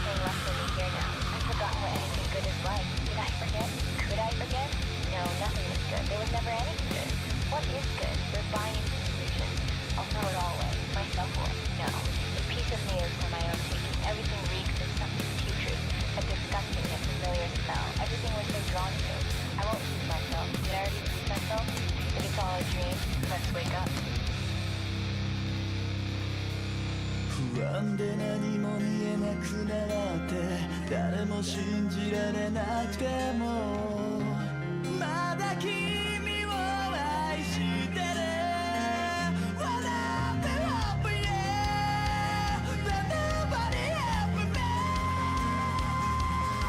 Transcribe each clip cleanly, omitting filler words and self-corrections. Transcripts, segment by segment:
nothing left for me here now. I've forgotten what anything good is like. Did I forget? Could I forget? No, nothing is good. There was never anything good. What is good? We're buying institutions. I'll throw it all away. Myself away. No. The piece of me is for my own taking. Everything reeks of something putrid. A disgusting yet familiar smell. Everything was so drawn to. I won't lose myself. Did I already lose myself? If it's all a dream, let's wake up. 不安で何も見えなくなって誰も信じられなくてもまだ君を愛してる What I've been hoping yeah But nobody helped me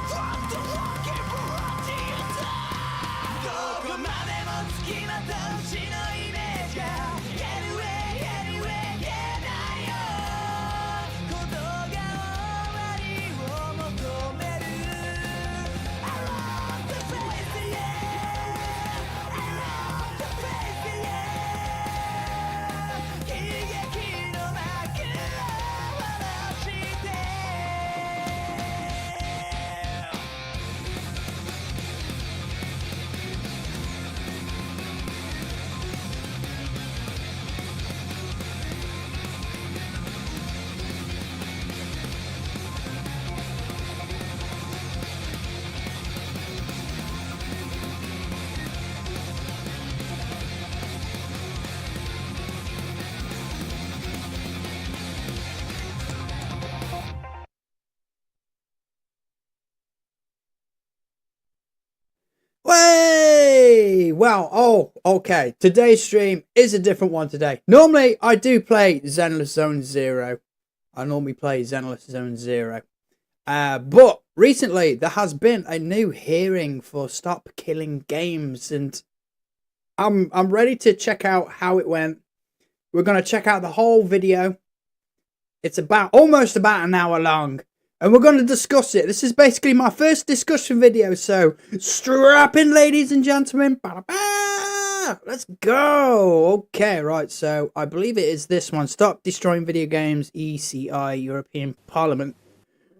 From the walking world in time どこまでもつきまとう星のイメージが Anyway anyway 言えないよ Way! Well, okay. Today's stream is a different one today. Normally, I do play Zenless Zone Zero. But recently, there has been a new hearing for Stop Killing Games, and I'm ready to check out how it went. We're going to check out the whole video. It's almost about an hour long. And we're going to discuss it. This is basically my first discussion video. So strap in, ladies and gentlemen. Let's go. Okay, right. So I believe it is this one. Stop Destroying Video Games, ECI, European Parliament.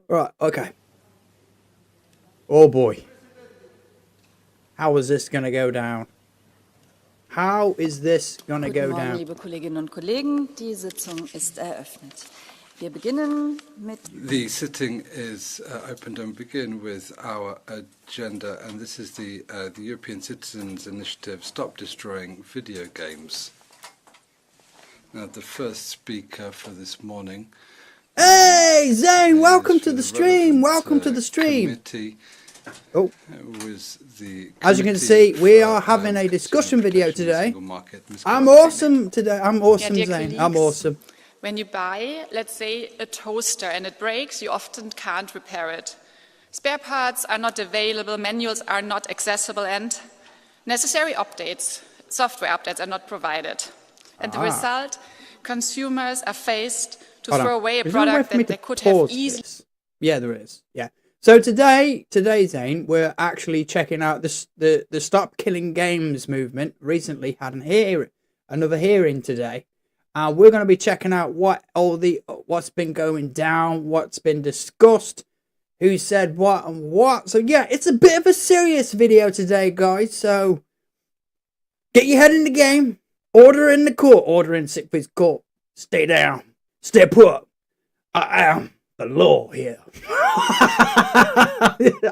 Right, okay. Oh boy. How is this going to go down? How is this going to go down? Liebe Kolleginnen und Kollegen, die Sitzung ist eröffnet. Wir beginnen mit The sitting is opened and begin with our agenda, and this is the European Citizens Initiative Stop Destroying Video Games. Now, the first speaker for this morning. Hey, Zane, welcome to the stream. Welcome to the stream. Oh, as you can see, we are having a discussion video today. I'm awesome today. I'm awesome, Zane. I'm awesome. When you buy, let's say, a toaster and it breaks, you often can't repair it. Spare parts are not available, manuals are not accessible, and necessary updates, software updates are not provided. And the result, consumers are faced to throw away a product that they could have easily... Yeah, there is. Yeah. So today, Zane, we're actually checking out the Stop Killing Games movement. Recently had another hearing today. We're going to be checking out what's been going down, what's been discussed, who said what and what. So yeah, it's a bit of a serious video today, guys. So get your head in the game. Order in the court. Order in Sikthy's court. Stay down. Stay put. I am the law here.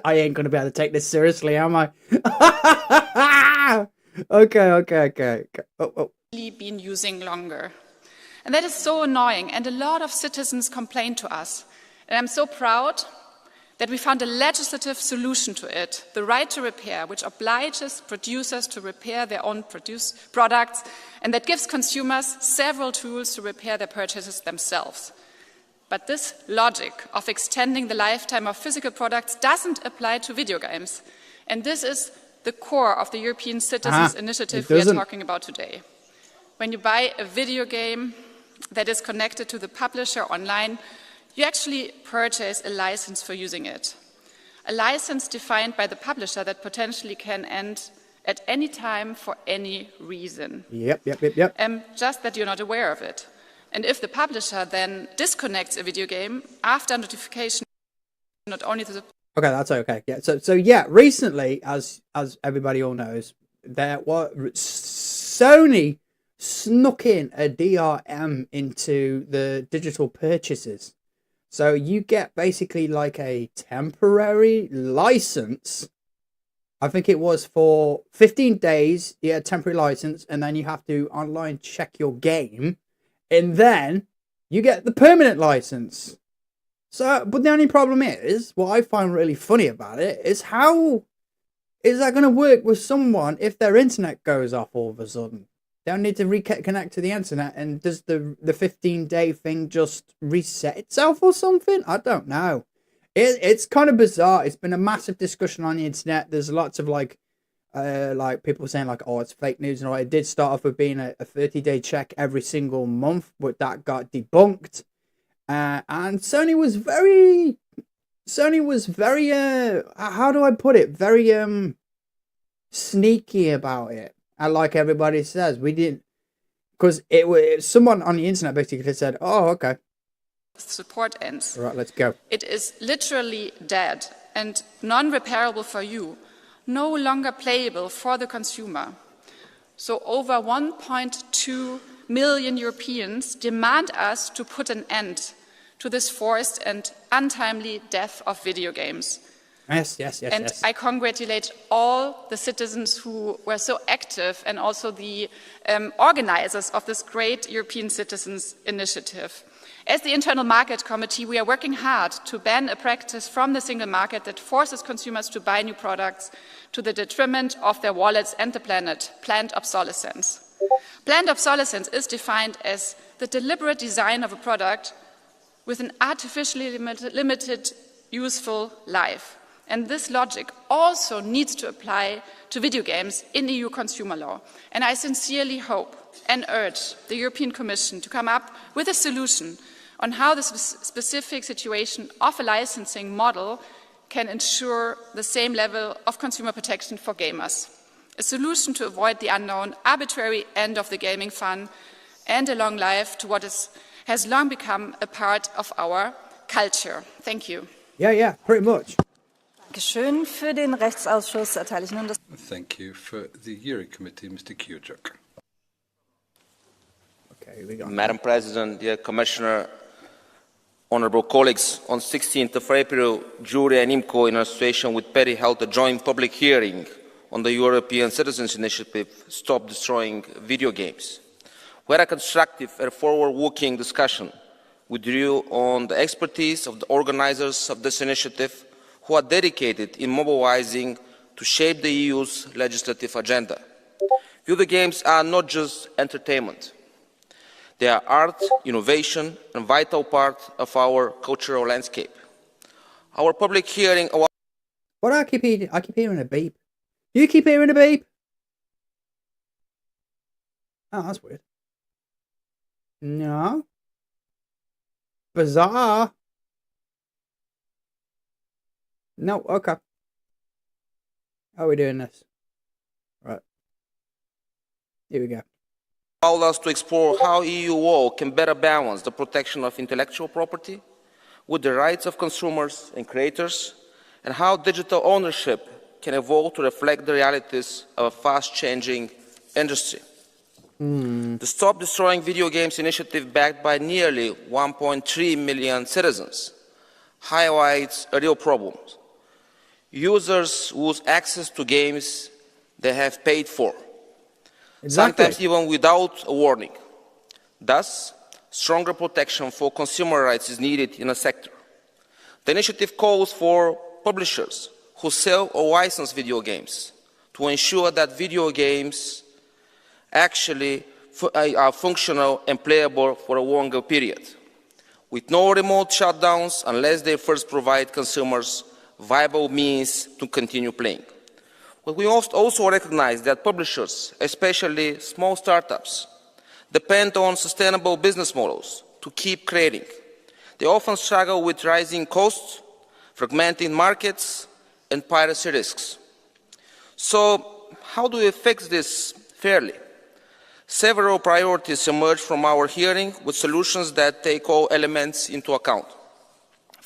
I ain't going to be able to take this seriously, am I? Okay. Oh. Been using longer. And that is so annoying, and a lot of citizens complain to us. And I'm so proud that we found a legislative solution to it, the right to repair, which obliges producers to repair their own products, and that gives consumers several tools to repair their purchases themselves. But this logic of extending the lifetime of physical products doesn't apply to video games. And this is the core of the European Citizens Initiative we are talking about today. When you buy a video game that is connected to the publisher online, you actually purchase a license for using it. A license defined by the publisher that potentially can end at any time for any reason. Yep. Just that you're not aware of it. And if the publisher then disconnects a video game after notification not only to the Okay, that's okay. Yeah. So yeah, recently, as everybody all knows, there was Sony snuck in a DRM into the digital purchases. So you get basically like a temporary license. I think it was for 15 days, you had a temporary license, and then you have to online check your game, and then you get the permanent license. So, but the only problem is, what I find really funny about it is how is that going to work with someone if their internet goes off all of a sudden? They'll need to reconnect to the internet, and does the 15-day thing just reset itself or something? I don't know. It's kind of bizarre. It's been a massive discussion on the internet. There's lots of like people saying like, oh, it's fake news and all. It did start off with being a 30-day check every single month, but that got debunked. And Sony was very how do I put it? Very sneaky about it. And like everybody says, we didn't, because it was someone on the internet basically said, oh, okay, support ends. all right, let's go. It is literally dead and non-repairable for you, no longer playable for the consumer. So over 1.2 million Europeans demand us to put an end to this forced and untimely death of video games. Yes. And I congratulate all the citizens who were so active and also the organizers of this great European Citizens Initiative. As the Internal Market Committee, we are working hard to ban a practice from the single market that forces consumers to buy new products to the detriment of their wallets and the planet, planned obsolescence. Planned obsolescence is defined as the deliberate design of a product with an artificially limited useful life. And this logic also needs to apply to video games in EU consumer law. And I sincerely hope and urge the European Commission to come up with a solution on how the specific situation of a licensing model can ensure the same level of consumer protection for gamers. A solution to avoid the unknown, arbitrary end of the gaming fun and a long life to what has long become a part of our culture. Thank you. Yeah, pretty much. Dankeschön. Für den Rechtsausschuss erteile ich nun das. Thank you. For the Euro Committee, Mr. Kujuk. Okay, we got Madam President, dear Commissioner, honourable colleagues, on 16th of April, Jury and IMCO, in association with PETI, held a joint public hearing on the European Citizens Initiative, Stop Destroying Video Games. We had a constructive and forward-looking discussion. We drew on the expertise of the organisers of this initiative, who are dedicated in mobilising to shape the EU's legislative agenda. Video games are not just entertainment. They are art, innovation, and a vital part of our cultural landscape. Our public hearing... What I keep hearing a beep. You keep hearing a beep? Oh, that's weird. No. Bizarre. No, okay. How are we doing this? Right. Here we go. Allowed us to explore how EU law can better balance the protection of intellectual property with the rights of consumers and creators, and how digital ownership can evolve to reflect the realities of a fast-changing industry. The Stop Destroying Video Games initiative, backed by nearly 1.3 million citizens, highlights a real problem. Users lose access to games they have paid for, sometimes even without a warning. Thus, stronger protection for consumer rights is needed in a sector. The initiative calls for publishers who sell or license video games to ensure that video games actually are functional and playable for a longer period, with no remote shutdowns unless they first provide consumers viable means to continue playing. But we must also recognize that publishers, especially small startups, depend on sustainable business models to keep creating. They often struggle with rising costs, fragmenting markets, and piracy risks. So, how do we fix this fairly? Several priorities emerged from our hearing, with solutions that take all elements into account.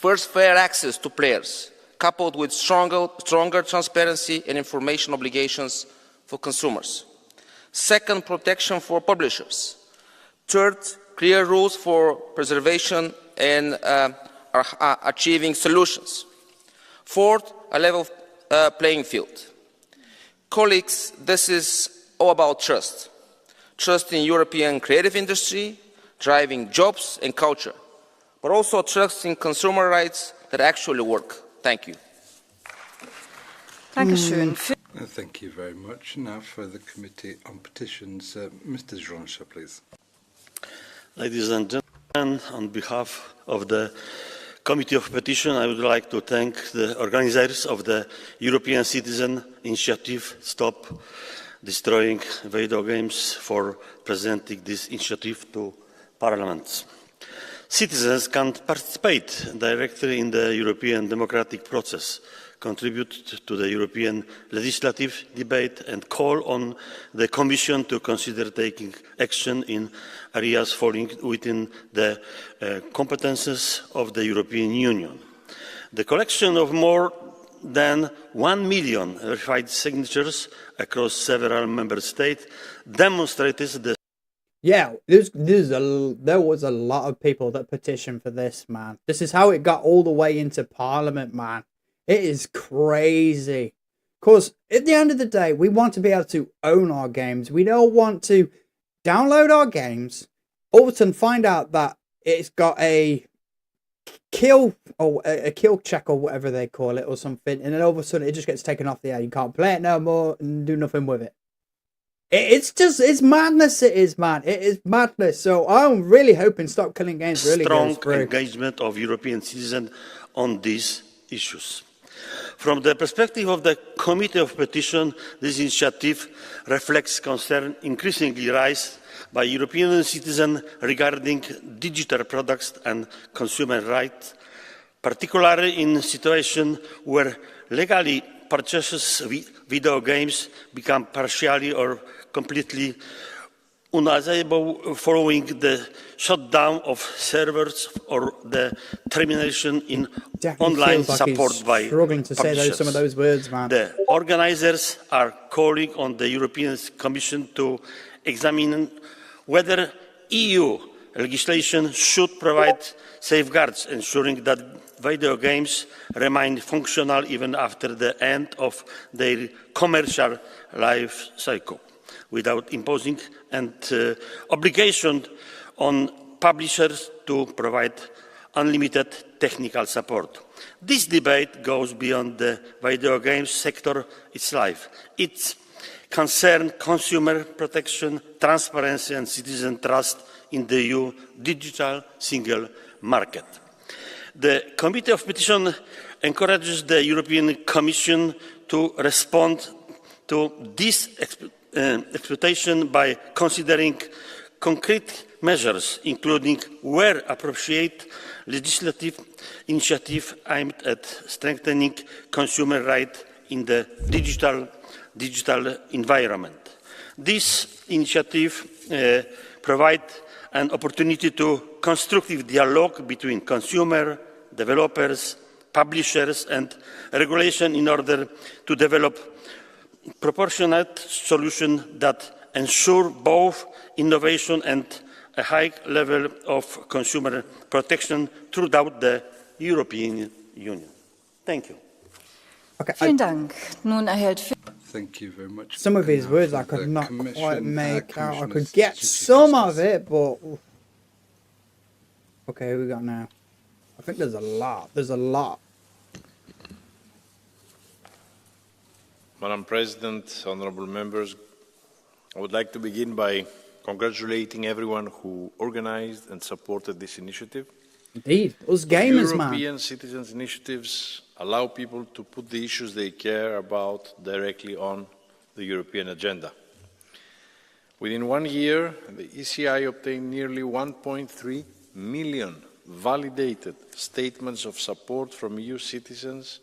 First, fair access to players, coupled with stronger transparency and information obligations for consumers. Second, protection for publishers. Third, clear rules for preservation and achieving solutions. Fourth, a level playing field. Colleagues, this is all about trust. Trust in European creative industry, driving jobs and culture, but also trust in consumer rights that actually work. Thank you. Dankeschön. Thank you very much. Now for the Committee on Petitions, Mr. Jean, please. Ladies and gentlemen, on behalf of the Committee of Petition, I would like to thank the organisers of the European Citizen Initiative Stop Destroying Video Games for presenting this initiative to Parliament. Citizens can participate directly in the European democratic process, contribute to the European legislative debate and call on the Commission to consider taking action in areas falling within the competences of the European Union. The collection of more than 1 million verified signatures across several member states demonstrates the Yeah, there was a lot of people that petitioned for this, man. This is how it got all the way into Parliament, man. It is crazy. Because at the end of the day, we want to be able to own our games. We don't want to download our games, all of a sudden find out that it's got a kill or a kill check or whatever they call it or something, and then all of a sudden it just gets taken off the air. You can't play it no more and do nothing with it. It's madness. It is, man. It is madness. So I'm really hoping Stop Killing Games really goes through. Strong engagement of European citizens on these issues. From the perspective of the Committee of Petition, this initiative reflects concern increasingly raised by European citizens regarding digital products and consumer rights, particularly in situations where legally purchased video games become partially or completely unavailable following the shutdown of servers or the termination in online support by struggling to say some of those words, man. The organisers are calling on the European Commission to examine whether EU legislation should provide safeguards ensuring that video games remain functional even after the end of their commercial life cycle, without imposing an obligation on publishers to provide unlimited technical support. This debate goes beyond the video games sector itself. It concerns consumer protection, transparency and citizen trust in the EU digital single market. The Committee of Petition encourages the European Commission to respond to this expectation by considering concrete measures, including where appropriate legislative initiative aimed at strengthening consumer rights in the digital environment. This initiative provides an opportunity to constructive dialogue between consumer, developers, publishers and regulation in order to develop proportionate solutions that ensure both innovation and a high level of consumer protection throughout the European Union. Thank you. Okay, Vielen Dank. Nun erhält Thank you very much. some of his words I could not quite make out. I could get some of it, but okay, who we got now? I think there's a lot. There's a lot. Madam President, honourable members, I would like to begin by congratulating everyone who organised and supported this initiative. Indeed, us gamers, man. European citizens' initiatives allow people to put the issues they care about directly on the European agenda. Within 1 year, the ECI obtained nearly 1.3 million validated statements of support from EU citizens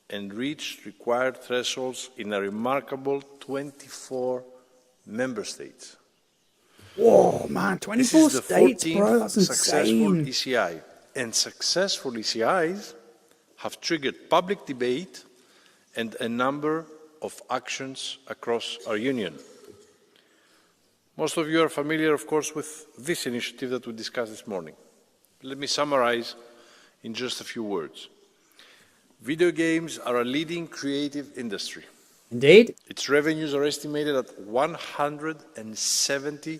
and reached required thresholds in a remarkable 24 member states. Whoa, man, 24 states, bro, that's successful insane. ECI, and successful ECIs have triggered public debate and a number of actions across our union. Most of you are familiar, of course, with this initiative that we discussed this morning. Let me summarize in just a few words. Video games are a leading creative industry. Indeed. Its revenues are estimated at 170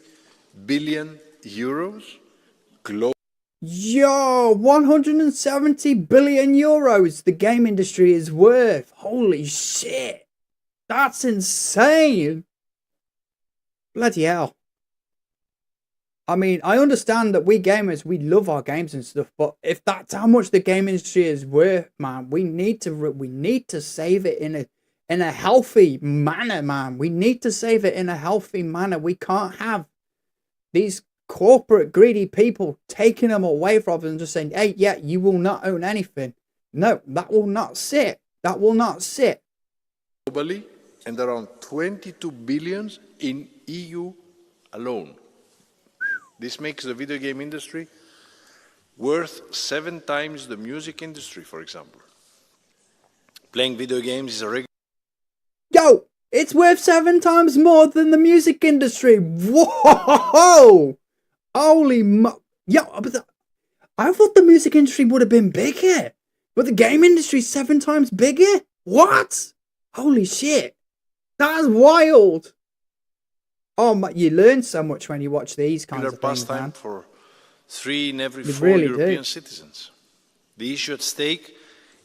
billion euros globally. Yo, 170 billion euros the game industry is worth. Holy shit. That's insane. Bloody hell. I mean, I understand that we gamers, we love our games and stuff, but if that's how much the game industry is worth, man, we need to save it in a healthy manner, man. We need to save it in a healthy manner. We can't have these corporate greedy people taking them away from us and just saying, hey, yeah, you will not own anything. No, that will not sit. That will not sit. Globally, and around 22 billion in EU alone. This makes the video game industry worth 7 times the music industry, for example. Playing video games is a regular... Yo, it's worth 7 times more than the music industry. Whoa! Holy yo, I thought the music industry would have been bigger, but the game industry is 7 times bigger? What? Holy shit. That's wild. Oh my, you learn so much when you watch these kinds of things, man. For 3 in every You 4 really European do. citizens. The issue at stake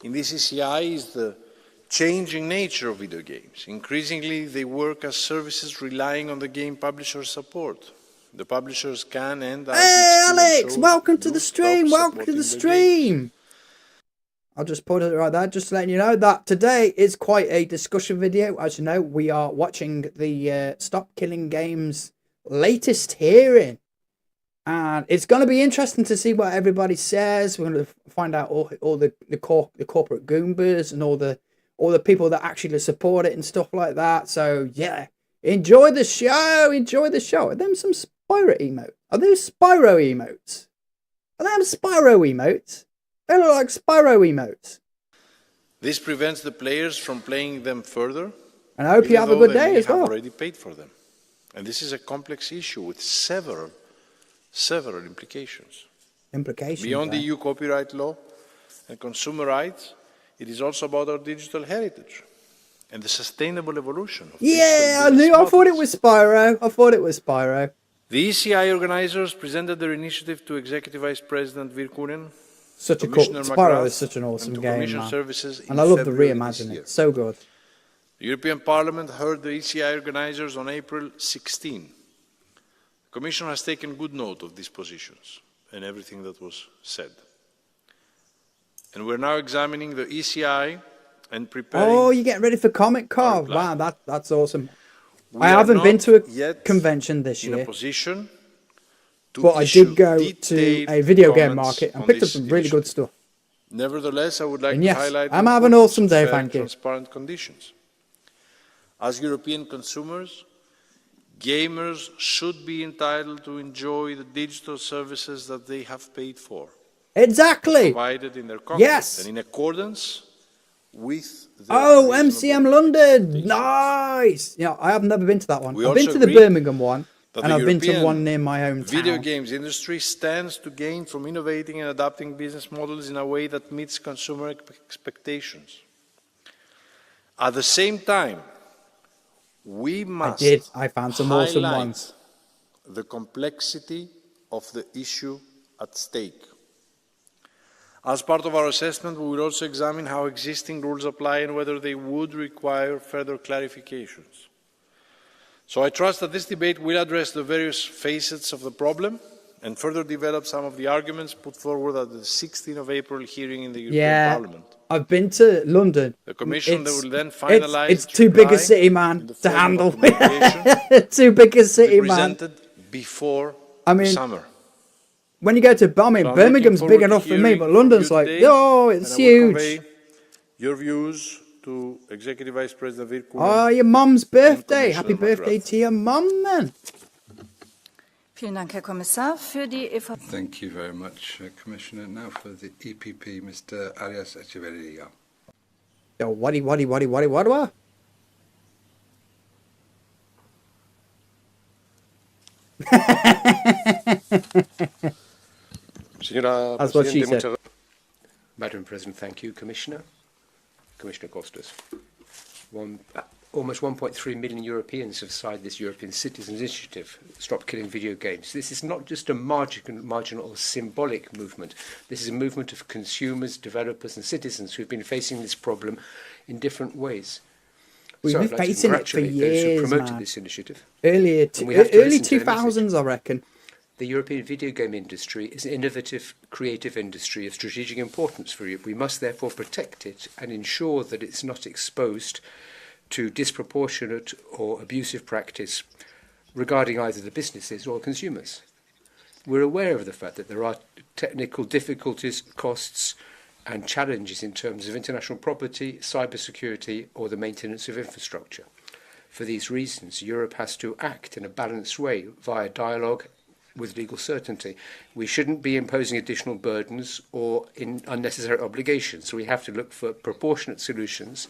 in this ECI is the changing nature of video games. Increasingly, they work as services relying on the game publisher's support. The publishers can and... Hey, Alex, welcome to the stream. Welcome to the stream. I'll just put it right there, just letting you know that today is quite a discussion video. As you know, we are watching the Stop Killing Games latest hearing. And it's going to be interesting to see what everybody says. We're going to find out all the corporate goombas and all the people that actually support it and stuff like that. So, yeah, enjoy the show. Enjoy the show. Are them some Spyro emotes? Are those Spyro emotes? Are them Spyro emotes? They look like Spyro emotes. This prevents the players from playing them further. And I hope you have a good day as well. Have already paid for them. And this is a complex issue with several implications. Beyond the EU copyright law and consumer rights, it is also about our digital heritage and the sustainable evolution of I thought it was Spyro. The ECI organizers presented their initiative to Executive Vice President Virkkunen. Spyro is such an awesome game, man. And I love the reimagining. It's so good. The European Parliament heard the ECI organizers on April 16. The Commission has taken good note of these positions and everything that was said. And we're now examining the ECI and preparing... Oh, you're getting ready for Comic Con. Wow, that's awesome. I haven't been to a convention this year. But I did go to a video game market and picked up some really good stuff. Nevertheless, I would like to highlight I'm having an awesome day, thank you. Transparent conditions. As European consumers, gamers should be entitled to enjoy the digital services that they have paid for. Exactly. Provided in their contract and in accordance with the MCM London. Nice. Yeah, I have never been to that one. I've been to the Birmingham one. And I've been to one near my hometown. The video games industry stands to gain from innovating and adapting business models in a way that meets consumer expectations. At the same time, we must I found some awesome ones. The complexity of the issue at stake. As part of our assessment, we will also examine how existing rules apply and whether they would require further clarifications. So I trust that this debate will address the various facets of the problem and further develop some of the arguments put forward at the 16th of April hearing in the European Parliament. I've been to London. The Commission will then finalise it's too big a city, man, to handle. Too big a city, man. Before summer. When you go to Birmingham's big enough for me, but London's like, it's huge. Your views to Executive Vice President Virkkunen. Oh, your mum's birthday. Happy birthday to your mum, man. Vielen Dank, Herr Kommissar. Für die EVP. Thank you very much, Commissioner. Now for the EPP, Mr. Arias Echeverria. Yo, what? That's what she said. Madam President, thank you. Commissioner Costas. Almost 1.3 million Europeans have signed this European Citizens Initiative, Stop Killing Video Games. This is not just a marginal or symbolic movement. This is a movement of consumers, developers and citizens who have been facing this problem in different ways. We've been facing it for years, those who promoted man. this initiative. Early 2000s, I reckon. The European video game industry is an innovative, creative industry of strategic importance for Europe. We must therefore protect it and ensure that it's not exposed to disproportionate or abusive practice regarding either the businesses or consumers. We're aware of the fact that there are technical difficulties, costs and challenges in terms of intellectual property, cybersecurity or the maintenance of infrastructure. For these reasons, Europe has to act in a balanced way via dialogue with legal certainty. We shouldn't be imposing additional burdens or unnecessary obligations, so we have to look for proportionate solutions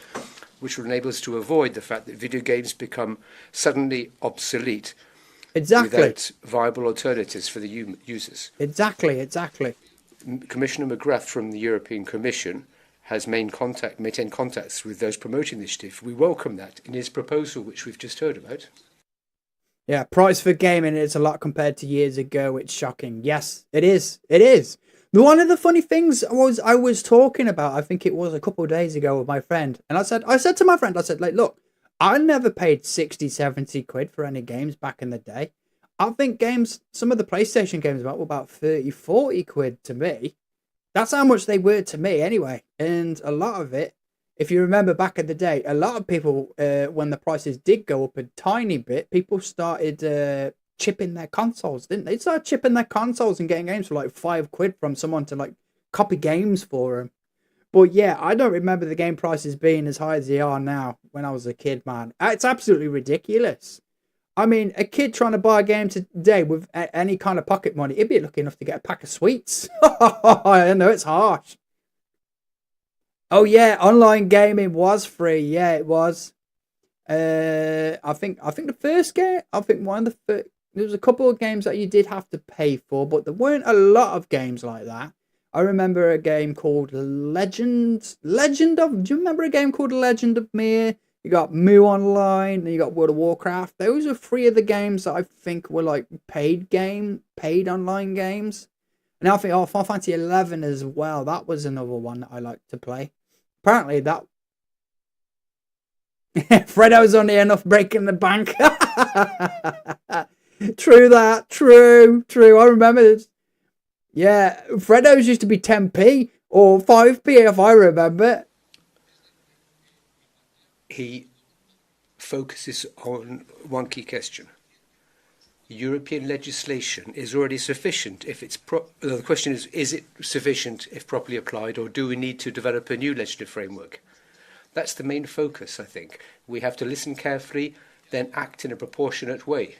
which will enable us to avoid the fact that video games become suddenly obsolete without viable alternatives for the users. Exactly. Commissioner McGrath from the European Commission has maintained contacts with those promoting the initiative. We welcome that in his proposal, which we've just heard about. Yeah, price for gaming is a lot compared to years ago. It's shocking. Yes, it is. One of the funny things I was talking about, I think it was a couple of days ago with my friend. And I said to my friend, like, look, I never paid 60, 70 quid for any games back in the day. I think some of the PlayStation games were about 30, 40 quid to me. That's how much they were to me anyway. And a lot of it, if you remember back in the day, a lot of people, when the prices did go up a tiny bit, people started chipping their consoles, didn't they? They started chipping their consoles and getting games for like 5 quid from someone to like copy games for them. But yeah, I don't remember the game prices being as high as they are now when I was a kid, man. It's absolutely ridiculous. I mean, a kid trying to buy a game today with any kind of pocket money, it'd be lucky enough to get a pack of sweets. I know it's harsh. Oh yeah, online gaming was free. Yeah, it was. I think the first game. I think one of the first. There was a couple of games that you did have to pay for, but there weren't a lot of games like that. I remember a game called Legend of. Do you remember a game called Legend of Mir? You got Mu Online, and you got World of Warcraft. Those are 3 of the games that I think were like paid online games. And I think Final Fantasy 11 as well. That was another one that I liked to play. Apparently that Fredo's only enough breaking the bank. True that. True. I remember this. Yeah, Fredo's used to be 10p or 5p if I remember. He focuses on one key question. European legislation is already sufficient if it's the question is it sufficient if properly applied, or do we need to develop a new legislative framework? That's the main focus, I think. We have to listen carefully, then act in a proportionate way.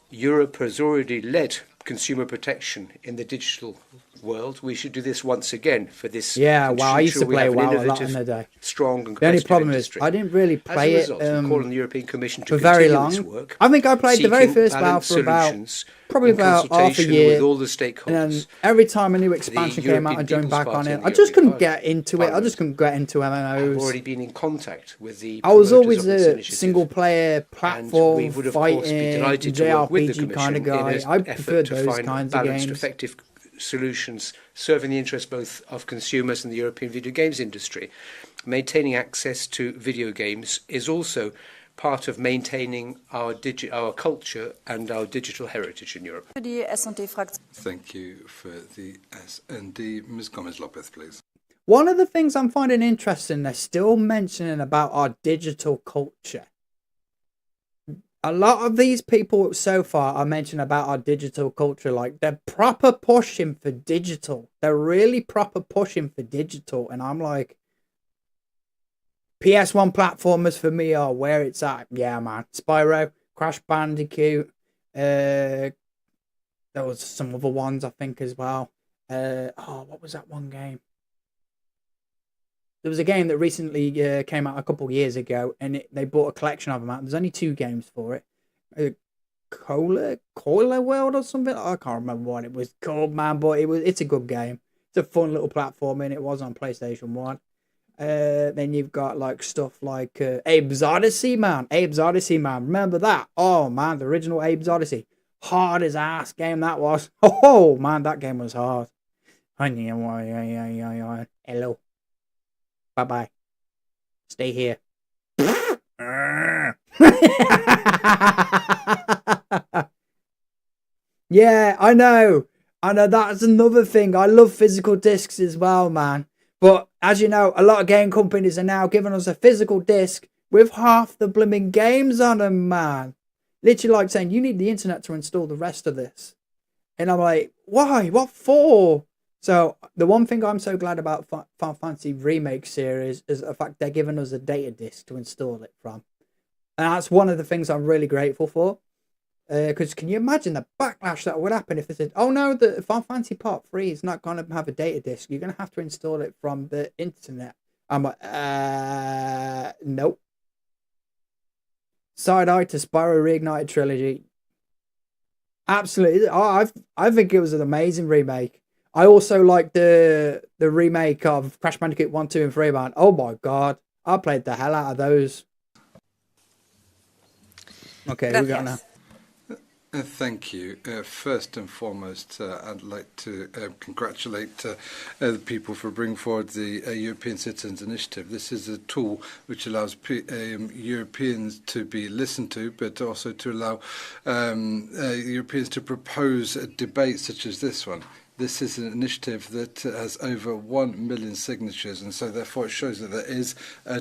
Europe has already led consumer protection in the digital world. We should do this once again for this. Yeah, wow, I used to play WoW a lot in the day. Strong and the only problem industry. is I didn't really play it calling the European Commission to for very continue long. This work, I think I played the very first WoW for about half a year. With all the stakeholders. And then every time a new expansion came out, I joined back on it. I just couldn't get into it. I just couldn't get into MMOs. I've already been in contact with the. I was always a single player platform fighting JRPG kind of guy. I preferred those kinds of games. Effective solutions serving the interests both of consumers and the European video games industry. Maintaining access to video games is also part of maintaining our culture and our digital heritage in Europe. Thank you for the S&D. Ms. Gomez-Lopez, please. One of the things I'm finding interesting, they're still mentioning about our digital culture. A lot of these people so far are mentioning about our digital culture, like they're proper pushing for digital. They're really proper pushing for digital. And I'm like, PS1 platformers for me are where it's at. Yeah, man. Spyro, Crash Bandicoot, there was some other ones I think as well. What was that one game? There was a game that recently came out a couple of years ago, and they bought a collection of them out. There's only 2 games for it. Cola World or something. I can't remember what it was called, man. But it's a good game. It's a fun little platform, and it was on PlayStation 1. Then you've got like stuff like Abe's Odyssey, man. Abe's Odyssey, man. Remember that? Oh man, the original Abe's Odyssey. Hard as ass game that was. Oh man, that game was hard. Hello. Bye bye. Stay here. Yeah, I know. That's another thing. I love physical discs as well, man. But as you know, a lot of game companies are now giving us a physical disc with half the blooming games on them, man. Literally like saying, you need the internet to install the rest of this. And I'm like, why? What for? So the one thing I'm so glad about Final Fantasy Remake series is the fact they're giving us a data disk to install it from. And that's one of the things I'm really grateful for. Because can you imagine the backlash that would happen if they said, oh no, the Final Fantasy Part 3 is not going to have a data disk. You're going to have to install it from the internet. I'm like, nope. Side-eye to Spyro Reignited Trilogy. Absolutely. I think it was an amazing remake. I also like the remake of Crash Bandicoot 1, 2, and 3, man. Oh my god. I played the hell out of those. Okay, we got now. Thank you. First and foremost, I'd like to congratulate the people for bringing forward the European Citizens Initiative. This is a tool which allows Europeans to be listened to, but also to allow Europeans to propose a debate such as this one. This is an initiative that has over 1 million signatures, and so therefore it shows that there is a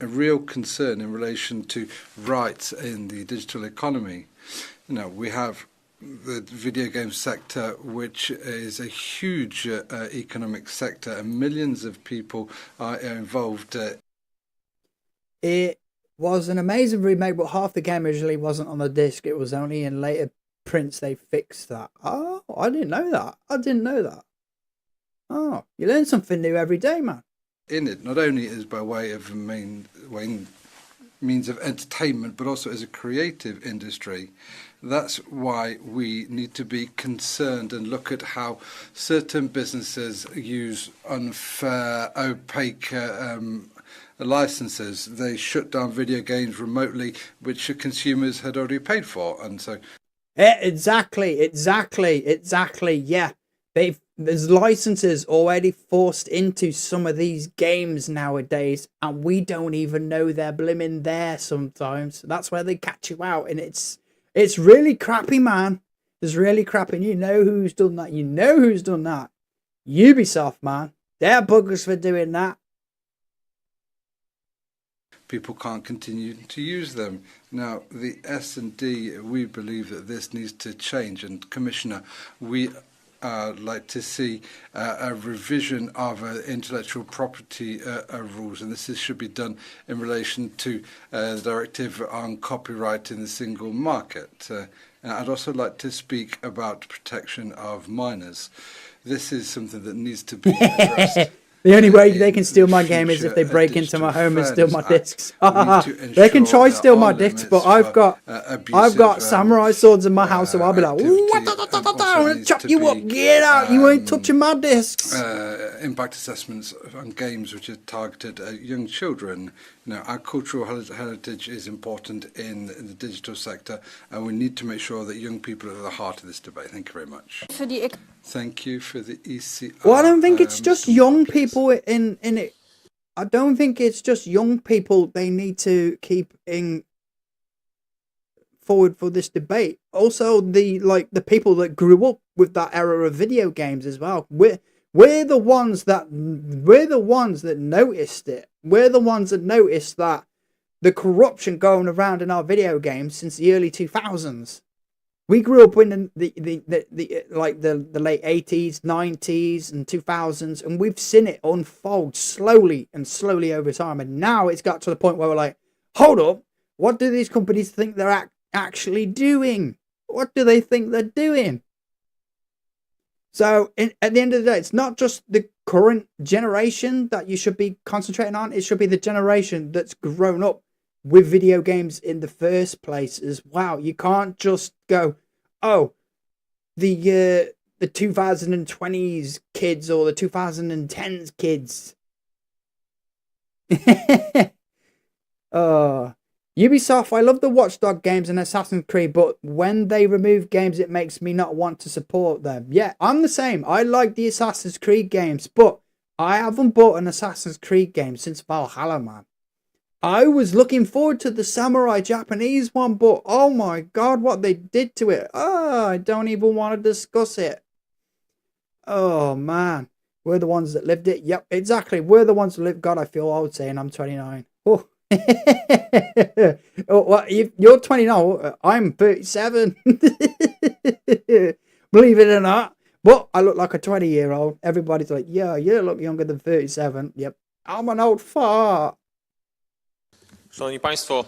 real concern in relation to rights in the digital economy. You know, we have the video game sector, which is a huge economic sector, and millions of people are involved. It was an amazing remake, but half the game originally wasn't on the disc. It was only in later prints they fixed that. Oh, I didn't know that. Oh, you learn something new every day, man. In it, not only as by way of means of entertainment, but also as a creative industry. That's why we need to be concerned and look at how certain businesses use unfair, opaque licenses. They shut down video games remotely, which consumers had already paid for, and so. Exactly. Yeah, there's licenses already forced into some of these games nowadays, and we don't even know they're blimmin' there sometimes. That's where they catch you out, and it's really crappy, man. It's really crappy. And you know who's done that? Ubisoft, man. They're buggers for doing that. People can't continue to use them. Now, the S&D, we believe that this needs to change. And Commissioner, we like to see a revision of intellectual property rules, and this should be done in relation to the directive on copyright in the single market. I'd also like to speak about protection of minors. This is something that needs to be addressed. The only way they can steal my game is if they break into my home and steal my discs. They can try steal my discs, but I've got samurai swords in my house, so I'll be like, I'm gonna chop you up, get out, you ain't touching my discs. Impact assessments on games which are targeted at young children. You know, our cultural heritage is important in the digital sector, and we need to make sure that young people are at the heart of this debate. Thank you very much. Thank you for the ECR. Well, I don't think it's just young people in it. I don't think it's just young people they need to keep in forward for this debate. Also, the people that grew up with that era of video games as well. We're the ones that noticed it. We're the ones that noticed that the corruption going around in our video games since the early 2000s. We grew up in the late 80s, 90s, and 2000s, and we've seen it unfold slowly over time. And now it's got to the point where we're like, hold up, what do these companies think they're actually doing? What do they think they're doing? So at the end of the day, it's not just the current generation that you should be concentrating on. It should be the generation that's grown up with video games in the first place as well. You can't just go, oh, the 2020s kids or the 2010s kids. Ubisoft, I love the Watchdog games and Assassin's Creed, but when they remove games, it makes me not want to support them. Yeah, I'm the same. I like the Assassin's Creed games, but I haven't bought an Assassin's Creed game since Valhalla, man. I was looking forward to the Samurai Japanese one, but oh my god, what they did to it. Oh, I don't even want to discuss it. Oh man, we're the ones that lived it. Yep, exactly. We're the ones that lived. God, I feel old saying I'm 29. Oh. Oh, well, you're 29. I'm 37. Believe it or not. But I look like a 20-year-old. Everybody's like, yeah, you look younger than 37. Yep, I'm an old fart. Szanowni Państwo,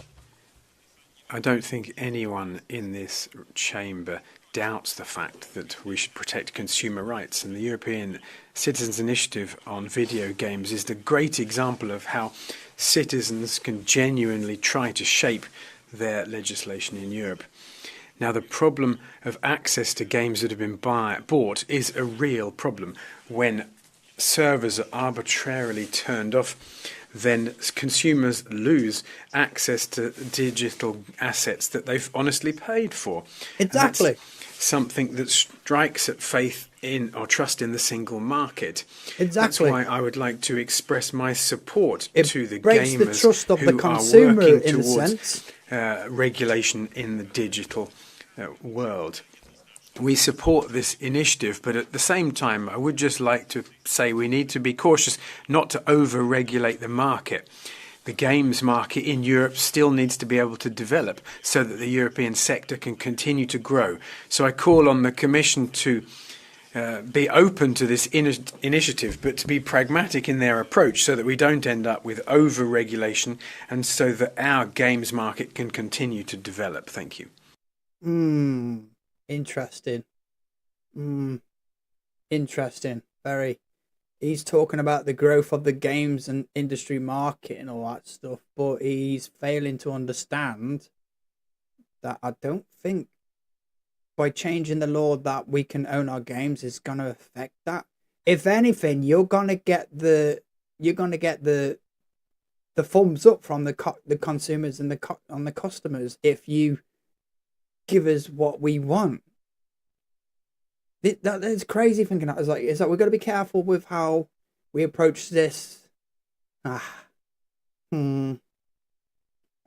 I don't think anyone in this chamber doubts the fact that we should protect consumer rights, and the European Citizens' Initiative on video games is the great example of how citizens can genuinely try to shape their legislation in Europe. Now, the problem of access to games that have been bought is a real problem. When servers are arbitrarily turned off, then consumers lose access to digital assets that they've honestly paid for. Exactly. And that's something that strikes at faith in or trust in the single market. Exactly. That's why I would like to express my support to the breaks gamers the trust of who the consumer, are working in a towards sense. Regulation in the digital world. We support this initiative, but at the same time, I would just like to say we need to be cautious not to over-regulate the market. The games market in Europe still needs to be able to develop so that the European sector can continue to grow. So I call on the Commission to be open to this initiative, but to be pragmatic in their approach so that we don't end up with over-regulation and so that our games market can continue to develop. Thank you. Interesting. Interesting. Very. He's talking about the growth of the games and industry market and all that stuff, but he's failing to understand that I don't think by changing the law that we can own our games is going to affect that. If anything, you're going to get the thumbs up from the consumers and the customers if you give us what we want. That's crazy thinking that. It's like we've got to be careful with how we approach this. That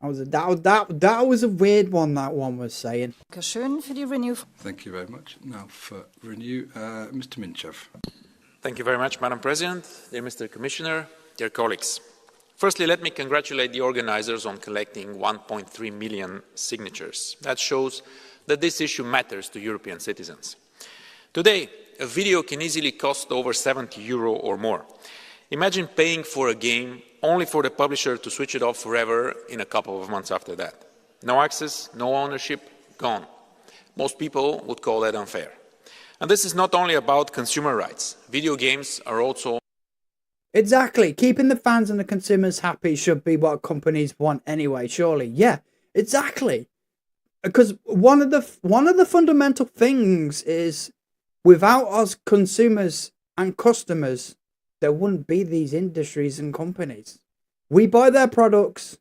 was a weird one. That one was saying. Thank you very much. Now for Renew, Mr. Minchev. thank you very much, Madam President, dear Mr. Commissioner, dear colleagues. Firstly, let me congratulate the organizers on collecting 1.3 million signatures. That shows that this issue matters to European citizens. Today, a video can easily cost over €70 or more. Imagine paying for a game only for the publisher to switch it off forever in a couple of months after that. No access, no ownership, gone. Most people would call that unfair. And this is not only about consumer rights. Video games are also... Exactly. Keeping the fans and the consumers happy should be what companies want anyway, surely. Yeah, exactly. Because one of the fundamental things is without us consumers and customers, there wouldn't be these industries and companies. We buy their products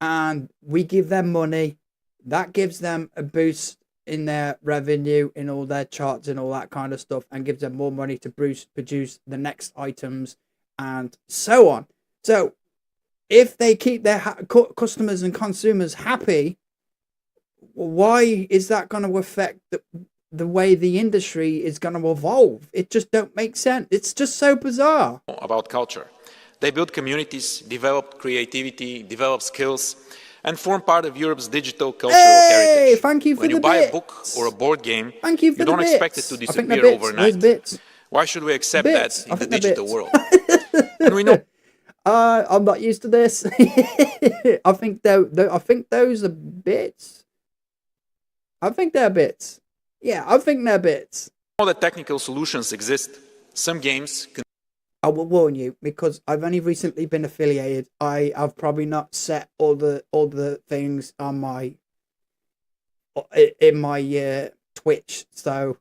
and we give them money. That gives them a boost in their revenue, in all their charts and all that kind of stuff, and gives them more money to produce the next items and so on. So if they keep their customers and consumers happy, why is that going to affect the way the industry is going to evolve? It just don't make sense. It's just so bizarre. About culture. They build communities, develop creativity, develop skills, and form part of Europe's digital cultural heritage. Thank you for when you the buy bits. a book or a board game, you don't expect it to disappear overnight. Why should we accept that in the digital world? And we know. I'm not used to this. I think those are bits. I think they're bits. Yeah, I think they're bits. know that technical solutions exist. Some games can I will warn you, because I've only recently been affiliated. I've probably not set all the things on my Twitch, so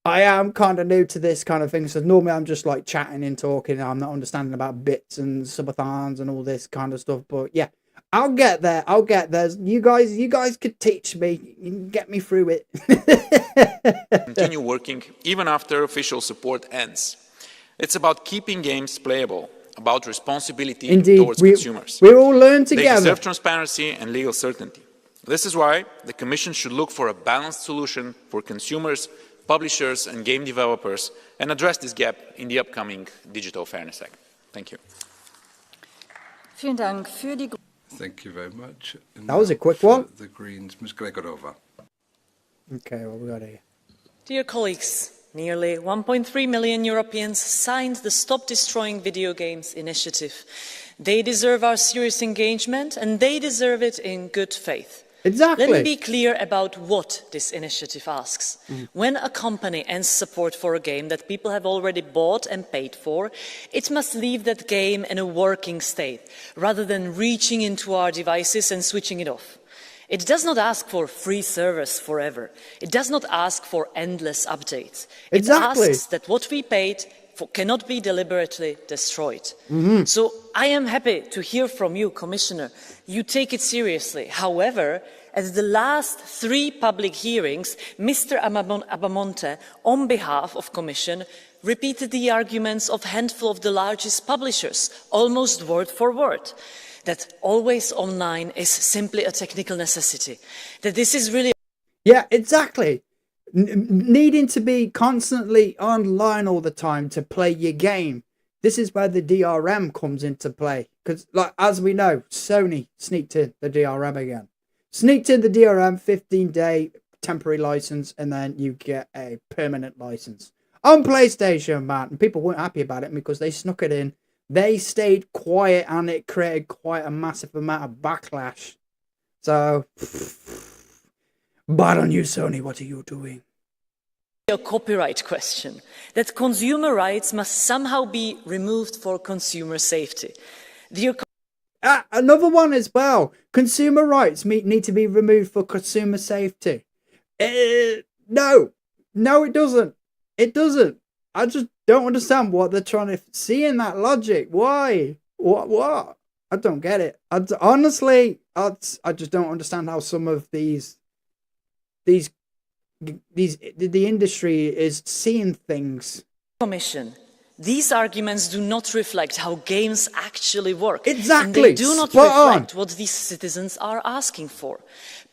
I am kind of new to this kind of thing. So normally I'm just like chatting and talking. I'm not understanding about bits and subathons and all this kind of stuff. But yeah, I'll get there. You guys could teach me. You can get me through it. continue working even after official support ends. It's about keeping games playable, about responsibility towards consumers. We all learn together. They deserve transparency and legal certainty. This is why the Commission should look for a balanced solution for consumers, publishers and game developers and address this gap in the upcoming Digital Fairness Act. Thank you. Vielen Dank für die Thank you very much. And that was a quick for one. The Greens, Ms. Gregorova. Okay, what we got here? Dear colleagues, nearly 1.3 million Europeans signed the Stop Destroying Video Games initiative. They deserve our serious engagement and they deserve it in good faith. Exactly. Let me be clear about what this initiative asks. When a company ends support for a game that people have already bought and paid for, it must leave that game in a working state, rather than reaching into our devices and switching it off. It does not ask for free service forever. It does not ask for endless updates. Exactly. It asks that what we paid for cannot be deliberately destroyed. So I am happy to hear from you, Commissioner. You take it seriously. However, at the last 3 public hearings, Mr. Abamonte, on behalf of Commission, repeated the arguments of a handful of the largest publishers, almost word for word, that always online is simply a technical necessity, that this is really... Yeah, exactly. Needing to be constantly online all the time to play your game. This is where the DRM comes into play. Because, like, as we know, Sony sneaked in the DRM again. Sneaked in the DRM 15-day temporary license, and then you get a permanent license. On PlayStation, man. And people weren't happy about it because they snuck it in. They stayed quiet, and it created quite a massive amount of backlash. So, bad on you, Sony. What are you doing? A copyright question, that consumer rights must somehow be removed for consumer safety. Another one as well. Consumer rights need to be removed for consumer safety. No, it doesn't. It doesn't. I just don't understand what they're trying to see in that logic. Why? What? I don't get it. Honestly, I just don't understand how some of the industry is seeing things. Commission, these arguments do not reflect how games actually work. Exactly. And they do not reflect what these citizens are asking for.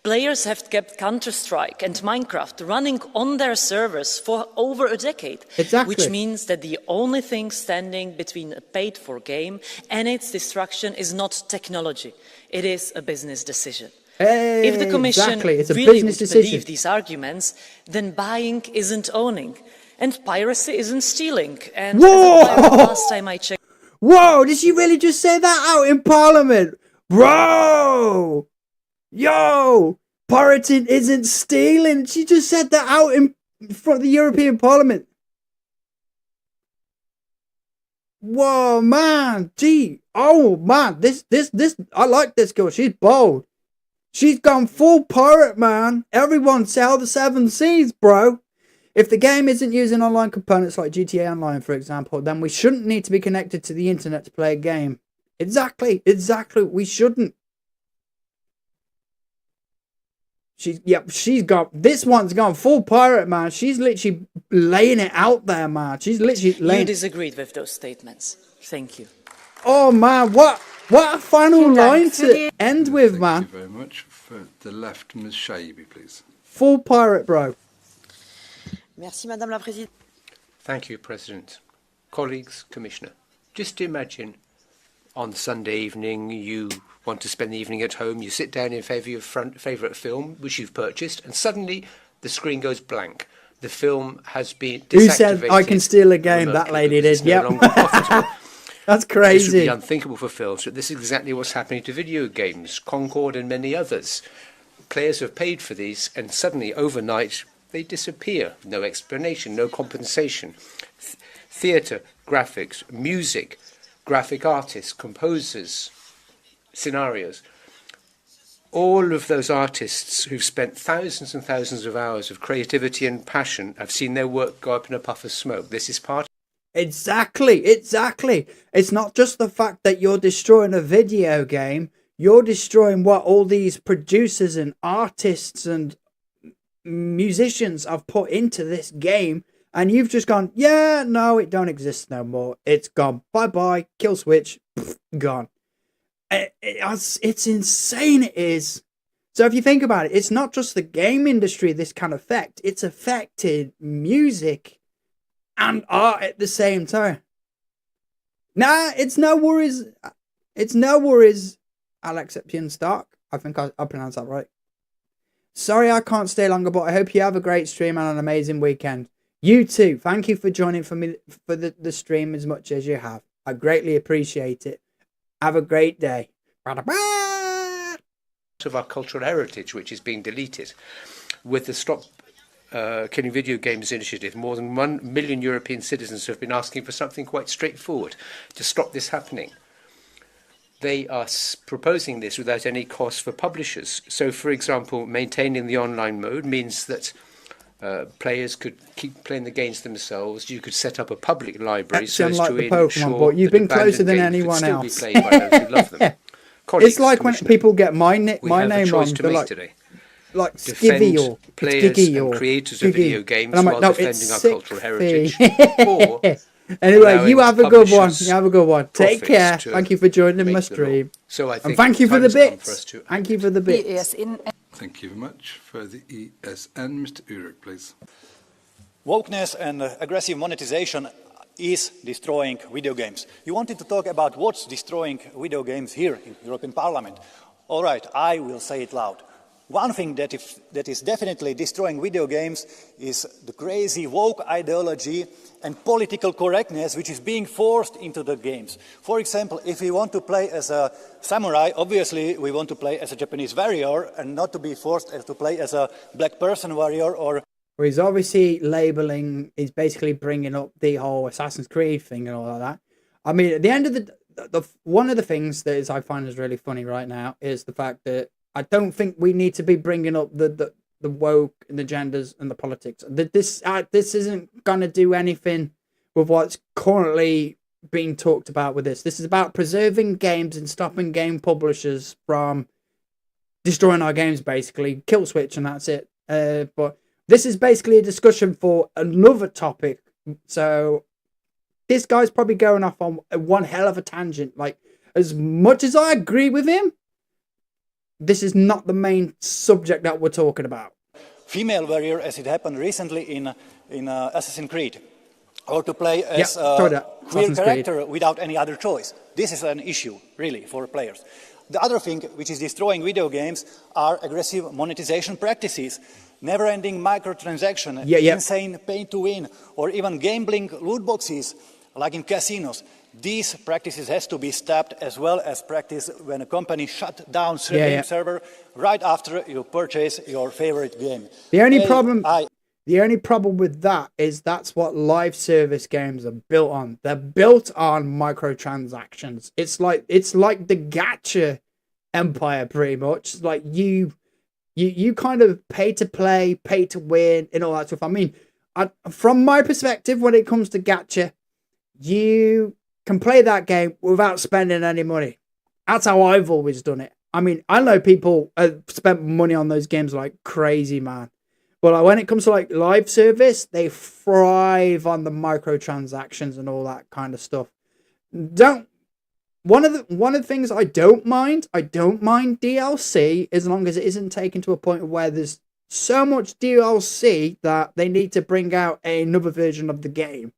Players have kept Counter-Strike and Minecraft running on their servers for over a decade. Exactly. Which means that the only thing standing between a paid-for game and its destruction is not technology. It is a business decision. If the Commission really would believe these arguments, then buying isn't owning, and piracy isn't stealing. And last time I checked... Whoa, did she really just say that out in Parliament? Bro! Yo! Pirating isn't stealing. She just said that out in front of the European Parliament. Whoa, man. Gee. Oh, man. This, I like this girl. She's bold. She's gone full pirate, man. Everyone sail the 7 seas, bro. If the game isn't using online components like GTA Online, for example, then we shouldn't need to be connected to the internet to play a game. Exactly. We shouldn't. This one's gone full pirate, man. She's literally laying it out there, man. She's literally laying... You disagreed with those statements. Thank you. Oh, man, what a final line to end with, man. Thank you very much. For the left, Ms. Shaibi, please. Full pirate, bro. Merci, Madame la Présidente. Thank you, President. Colleagues, Commissioner, just imagine on Sunday evening you want to spend the evening at home, you sit down in favour of your favourite film, which you've purchased, and suddenly the screen goes blank. The film has been deactivated. Who said I can steal a game? That lady did, yep. That's crazy. This would be unthinkable for films, but this is exactly what's happening to video games, Concord and many others. Players have paid for these, and suddenly, overnight, they disappear. No explanation, no compensation. Theatre, graphics, music, graphic artists, composers, scenarios. All of those artists who've spent thousands and thousands of hours of creativity and passion have seen their work go up in a puff of smoke. This is part. Exactly. It's not just the fact that you're destroying a video game, you're destroying what all these producers and artists and musicians have put into this game, and you've just gone, yeah, no, it don't exist no more. It's gone. Bye-bye. Kill switch. Pff, gone. It's insane, it is. So if you think about it, it's not just the game industry this can affect. It's affected music and art at the same time. Nah, it's no worries. It's no worries, Alexipian Stark. I think I pronounced that right. Sorry I can't stay longer, but I hope you have a great stream and an amazing weekend. You too. Thank you for joining for me for the stream as much as you have. I greatly appreciate it. Have a great day. Of our cultural heritage, which is being deleted. With the Stop Killing Video Games initiative, more than 1 million European citizens have been asking for something quite straightforward to stop this happening. They are proposing this without any cost for publishers. So, for example, maintaining the online mode means that players could keep playing the games themselves. You could set up a public library so as to ensure but you've been closer than anyone else. Be played by those who love them. It's like when people get my name wrong. They're like Skivvy or players and creators of video games while defending our cultural heritage. Or anyway, you have a good one. Take care. Thank you for joining my stream. And thank you for the bits. Thank you for the bits. Thank you very much. For the ESN, Mr. Ulrich, please. Wokeness and aggressive monetization is destroying video games. You wanted to talk about what's destroying video games here in the European Parliament. All right, I will say it loud. One thing that is definitely destroying video games is the crazy woke ideology and political correctness which is being forced into the games. For example, if we want to play as a samurai, obviously we want to play as a Japanese warrior and not to be forced to play as a black person warrior or... Well, he's obviously labelling, he's basically bringing up the whole Assassin's Creed thing and all of that. I mean, at the end of the one of the things that I find is really funny right now is the fact that I don't think we need to be bringing up the woke and the genders and the politics. This isn't going to do anything with what's currently being talked about with this. This is about preserving games and stopping game publishers from destroying our games, basically. Kill switch and that's it. But this is basically a discussion for another topic. So this guy's probably going off on one hell of a tangent. Like, as much as I agree with him, this is not the main subject that we're talking about. Female warrior, as it happened recently in Assassin's Creed. Or to play as a queer character without any other choice. This is an issue, really, for players. The other thing which is destroying video games are aggressive monetization practices. Never-ending microtransaction, insane pay-to-win, or even gambling loot boxes, like in casinos. These practices has to be stopped, as well as practice when a company shut down a game server right after you purchase your favorite game. The only problem with that is that's what live service games are built on. They're built on microtransactions. It's like the gacha empire, pretty much. It's like you kind of pay to play, pay to win, and all that stuff. I mean, from my perspective, when it comes to gacha, you can play that game without spending any money. That's how I've always done it. I mean, I know people have spent money on those games like crazy, man. But when it comes to like live service, they thrive on the microtransactions and all that kind of stuff. One of the things I don't mind DLC as long as it isn't taken to a point where there's so much DLC that they need to bring out another version of the game.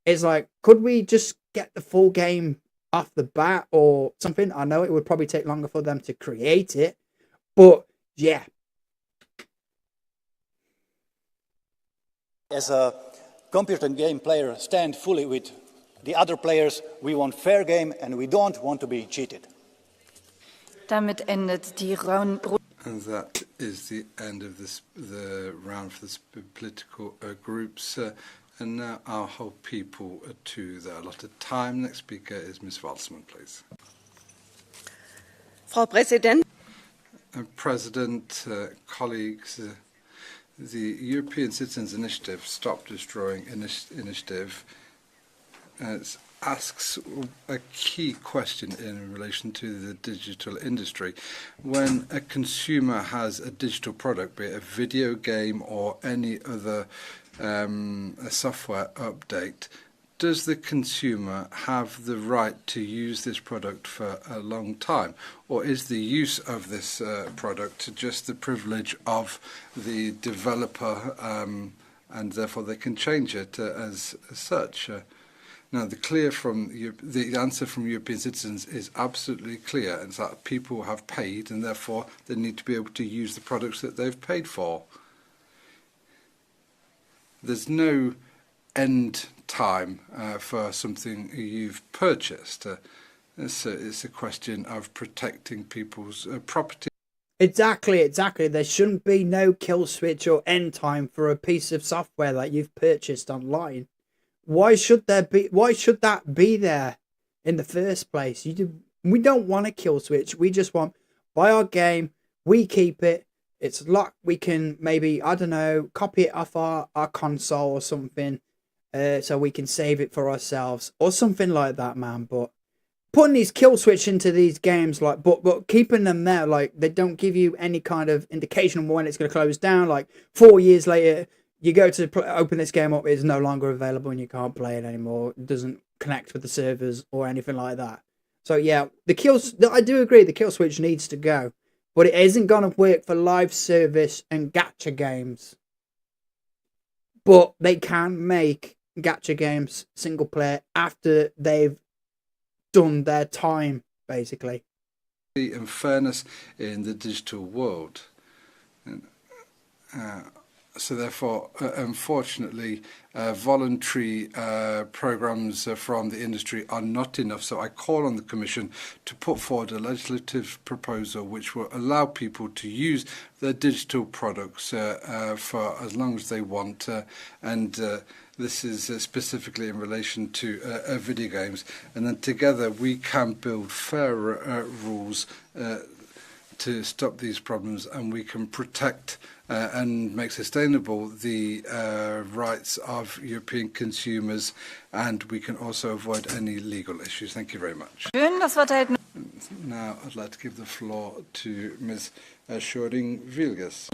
It's like, could we just get the full game off the bat or something? I know it would probably take longer for them to create it, but yeah. As a computer game player, stand fully with the other players. We want fair game and we don't want to be cheated. Damit endet die And that is the end of the round for the political groups. And now I'll hold people to their allotted time. Next speaker is Ms. Walsman, please. Frau Präsidentin. President, colleagues, the European Citizens Initiative, Stop Destroying Initiative, asks a key question in relation to the digital industry. When a consumer has a digital product, be it a video game or any other a software update, does the consumer have the right to use this product for a long time? Or is the use of this product just the privilege of the developer and therefore they can change it as such? Now, the answer from European citizens is absolutely clear. It's that people have paid and therefore they need to be able to use the products that they've paid for. There's no end time for something you've purchased. It's a question of protecting people's property. Exactly. There shouldn't be no kill switch or end time for a piece of software that you've purchased online. Why should that be there in the first place? We don't want a kill switch. We just want, buy our game, we keep it. It's locked. We can maybe, I don't know, copy it off our console or something, so we can save it for ourselves or something like that, man. But putting these kill switch into these games, like, but keeping them there, like, they don't give you any kind of indication of when it's going to close down. Like 4 years later, you go to open this game up, it's no longer available and you can't play it anymore. It doesn't connect with the servers or anything like that. So yeah, I do agree the kill switch needs to go, but it isn't going to work for live service and gacha games. But they can make gacha games single player after they've done their time, basically. And fairness in the digital world. So therefore, unfortunately, voluntary programs from the industry are not enough. So I call on the Commission to put forward a legislative proposal which will allow people to use their digital products for as long as they want. This is specifically in relation to video games. And then together we can build fairer rules to stop these problems, and we can protect and make sustainable the rights of European consumers, and we can also avoid any legal issues. Thank you very much. Now I'd like to give the floor to Ms. Schoring-Wilges.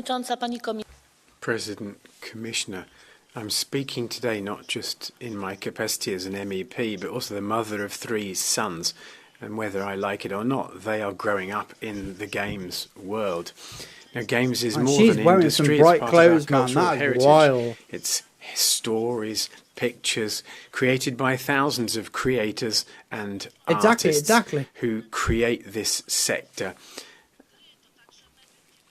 President, Commissioner, I'm speaking today not just in my capacity as an MEP, but also the mother of 3 sons. And whether I like it or not, they are growing up in the games world. Now, games is more than an industry. It's part of our cultural heritage. Wild. It's stories, pictures created by thousands of creators and artists who create this sector.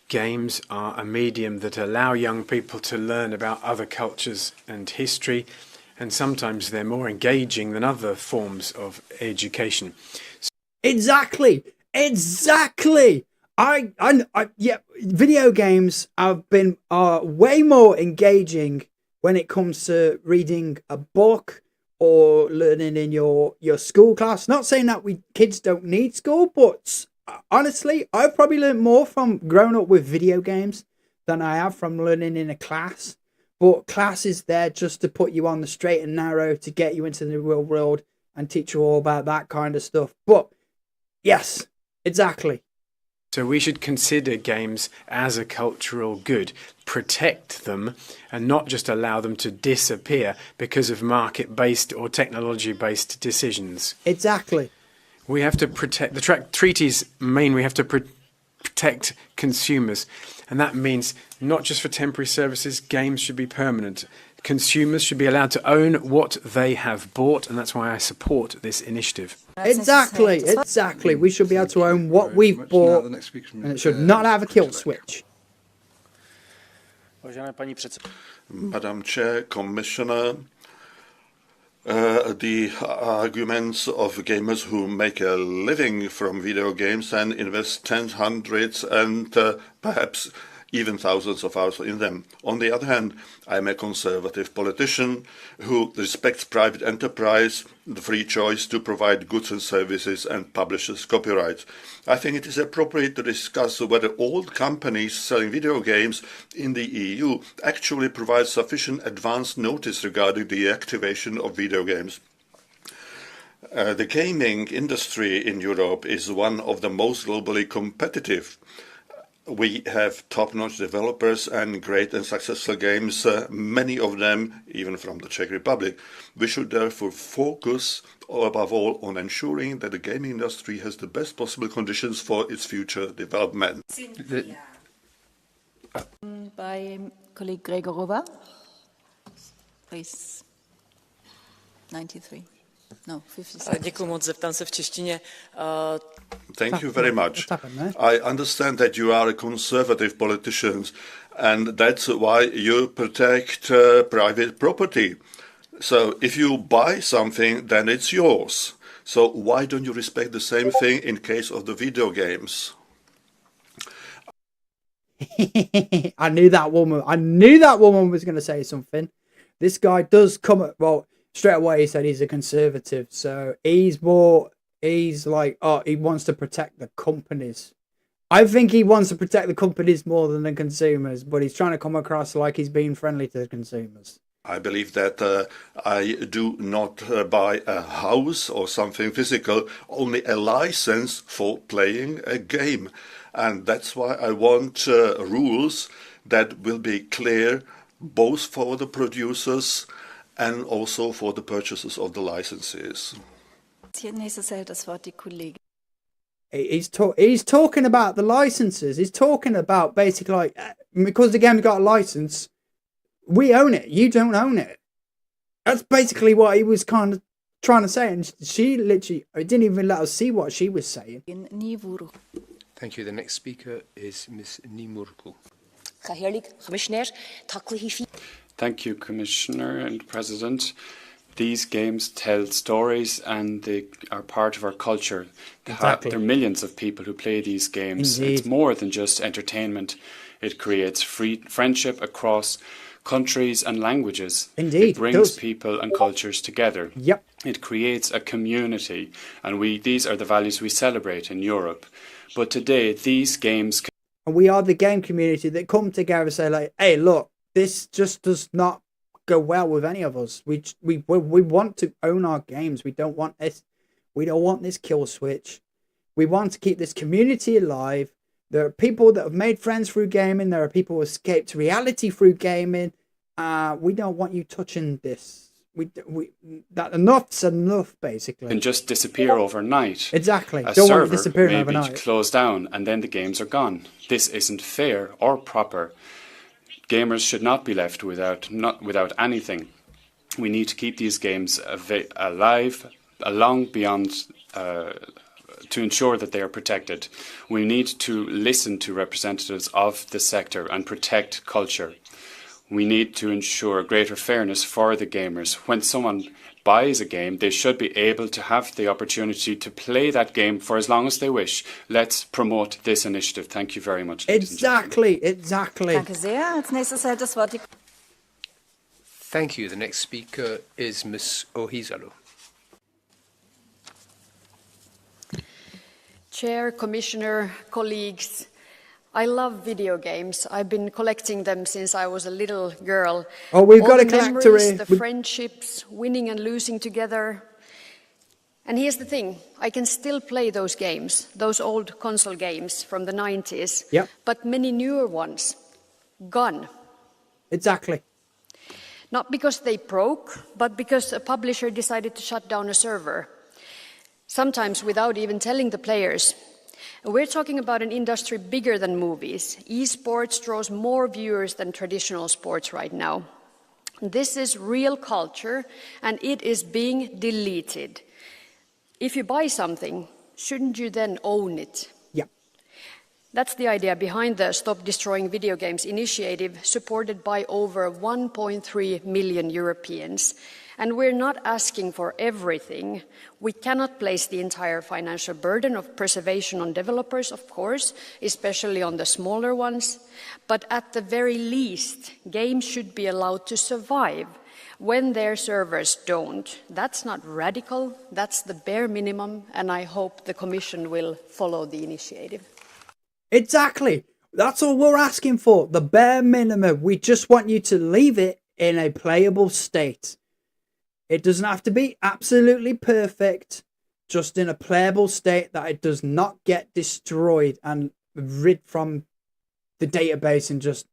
Games are a medium that allow young people to learn about other cultures and history, and sometimes they're more engaging than other forms of education. Exactly. Yeah, video games are way more engaging when it comes to reading a book or learning in your school class. Not saying that kids don't need school, but honestly, I've probably learned more from growing up with video games than I have from learning in a class. But class is there just to put you on the straight and narrow, to get you into the real world and teach you all about that kind of stuff. But yes, exactly. So we should consider games as a cultural good, protect them, and not just allow them to disappear because of market-based or technology-based decisions. Exactly. We have to protect, the treaties mean we have to protect consumers. And that means not just for temporary services, games should be permanent. Consumers should be allowed to own what they have bought, and that's why I support this initiative. Exactly. We should be able to own what we've bought, and it should not have a kill switch. Madam Chair, Commissioner, the arguments of gamers who make a living from video games and invest tens, hundreds, and perhaps even thousands of hours in them. On the other hand, I am a conservative politician who respects private enterprise, the free choice to provide goods and services, and publishers' copyright. I think it is appropriate to discuss whether all companies selling video games in the EU actually provide sufficient advance notice regarding the activation of video games. The gaming industry in Europe is one of the most globally competitive. We have top-notch developers and great and successful games, many of them even from the Czech Republic. We should therefore focus above all on ensuring that the gaming industry has the best possible conditions for its future development. By colleague Gregorova, please. 93. No, 57. Děkuji moc, zeptám se v češtině. Thank you very much. I understand that you are a conservative politician, and that's why you protect private property. So if you buy something, then it's yours. So why don't you respect the same thing in case of the video games? I knew that woman was going to say something. This guy does come, well, straight away he said he's a conservative, so he's like, oh, he wants to protect the companies. I think he wants to protect the companies more than the consumers, but he's trying to come across like he's being friendly to the consumers. I believe that I do not buy a house or something physical, only a license for playing a game. And that's why I want rules that will be clear both for the producers and also for the purchasers of the licenses. He's talking about the licenses. He's talking about basically like, because the game's got a license, we own it. You don't own it. That's basically what he was kind of trying to say. And she literally didn't even let us see what she was saying. Thank you. The next speaker is Ms. Nimurku. Thank you, Commissioner and President. These games tell stories and they are part of our culture. Exactly. There are millions of people who play these games. Indeed. It's more than just entertainment. It creates friendship across countries and languages. Indeed, it brings people and cultures together. Yep. It creates a community, and these are the values we celebrate in Europe. But today, these games... And we are the game community that come together and say, like, hey, look, this just does not go well with any of us. We want to own our games. We don't want this. We don't want this kill switch. We want to keep this community alive. There are people that have made friends through gaming. There are people who escaped reality through gaming. We don't want you touching this. That enough's enough, basically. Can just disappear overnight. Exactly. A Don't want it server disappearing may overnight. be closed down and then the games are gone. This isn't fair or proper. Gamers should not be left without anything. We need to keep these games alive, long beyond, to ensure that they are protected. We need to listen to representatives of the sector and protect culture. We need to ensure greater fairness for the gamers. When someone buys a game, they should be able to have the opportunity to play that game for as long as they wish. Let's promote this initiative. Thank you very much. Exactly. Thank you. The next speaker is Ms. Ohizalu. Chair, Commissioner, colleagues, I love video games. I've been collecting them since I was a little girl. Oh, we've got a collector. collectorate. The friendships, winning and losing together. And here's the thing, I can still play those games, those old console games from the 90s, Yep. but many newer ones, gone. Exactly. Not because they broke, but because a publisher decided to shut down a server. Sometimes without even telling the players. We're talking about an industry bigger than movies. Esports draws more viewers than traditional sports right now. This is real culture, and it is being deleted. If you buy something, shouldn't you then own it? Yeah. That's the idea behind the Stop Destroying Video Games initiative, supported by over 1.3 million Europeans. And we're not asking for everything. We cannot place the entire financial burden of preservation on developers, of course, especially on the smaller ones. But at the very least, games should be allowed to survive when their servers don't. That's not radical, that's the bare minimum, and I hope the Commission will follow the initiative. Exactly. That's all we're asking for. The bare minimum. We just want you to leave it in a playable state. It doesn't have to be absolutely perfect, just in a playable state that it does not get destroyed and rid from the database and just...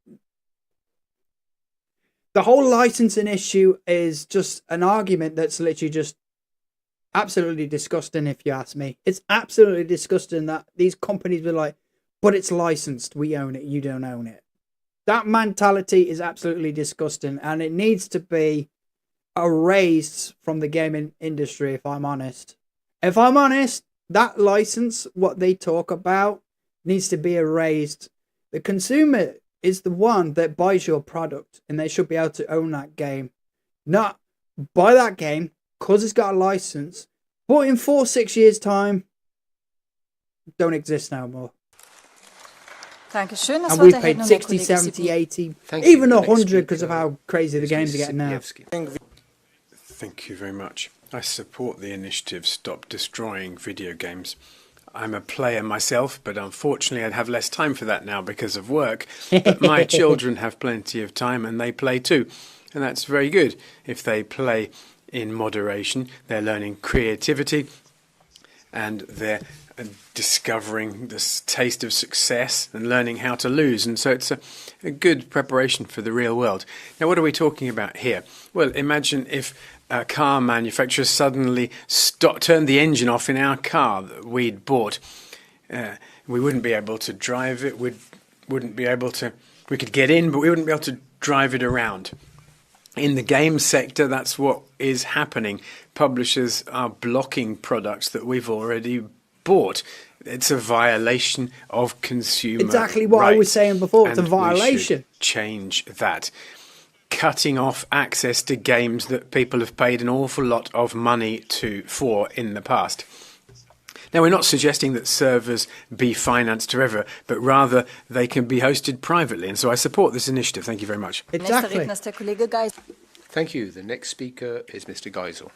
The whole licensing issue is just an argument that's literally just absolutely disgusting, if you ask me. It's absolutely disgusting that these companies were like, but it's licensed, we own it, you don't own it. That mentality is absolutely disgusting, and it needs to be erased from the gaming industry, if I'm honest. If I'm honest, that license, what they talk about, needs to be erased. The consumer is the one that buys your product, and they should be able to own that game. Not buy that game because it's got a license, but in 4-6 years' time, don't exist no more. And we've paid 60, 70, 80, even 100 because of how crazy the games are getting now. Thank you very much. I support the initiative Stop Destroying Video Games. I'm a player myself, but unfortunately I'd have less time for that now because of work. But my children have plenty of time and they play too. And that's very good. If they play in moderation, they're learning creativity and they're discovering this taste of success and learning how to lose. And so it's a good preparation for the real world. Now, what are we talking about here? Well, imagine if a car manufacturer suddenly turned the engine off in our car that we'd bought. We wouldn't be able to drive it. We could get in, but we wouldn't be able to drive it around. In the game sector, that's what is happening. Publishers are blocking products that we've already bought. It's a violation of consumer exactly what rights, I was saying before. It's a violation. We should change that. Cutting off access to games that people have paid an awful lot of money for in the past. Now, we're not suggesting that servers be financed forever, but rather they can be hosted privately. And so I support this initiative. Thank you very much. Exactly. Thank you. The next speaker is Mr. Geisel.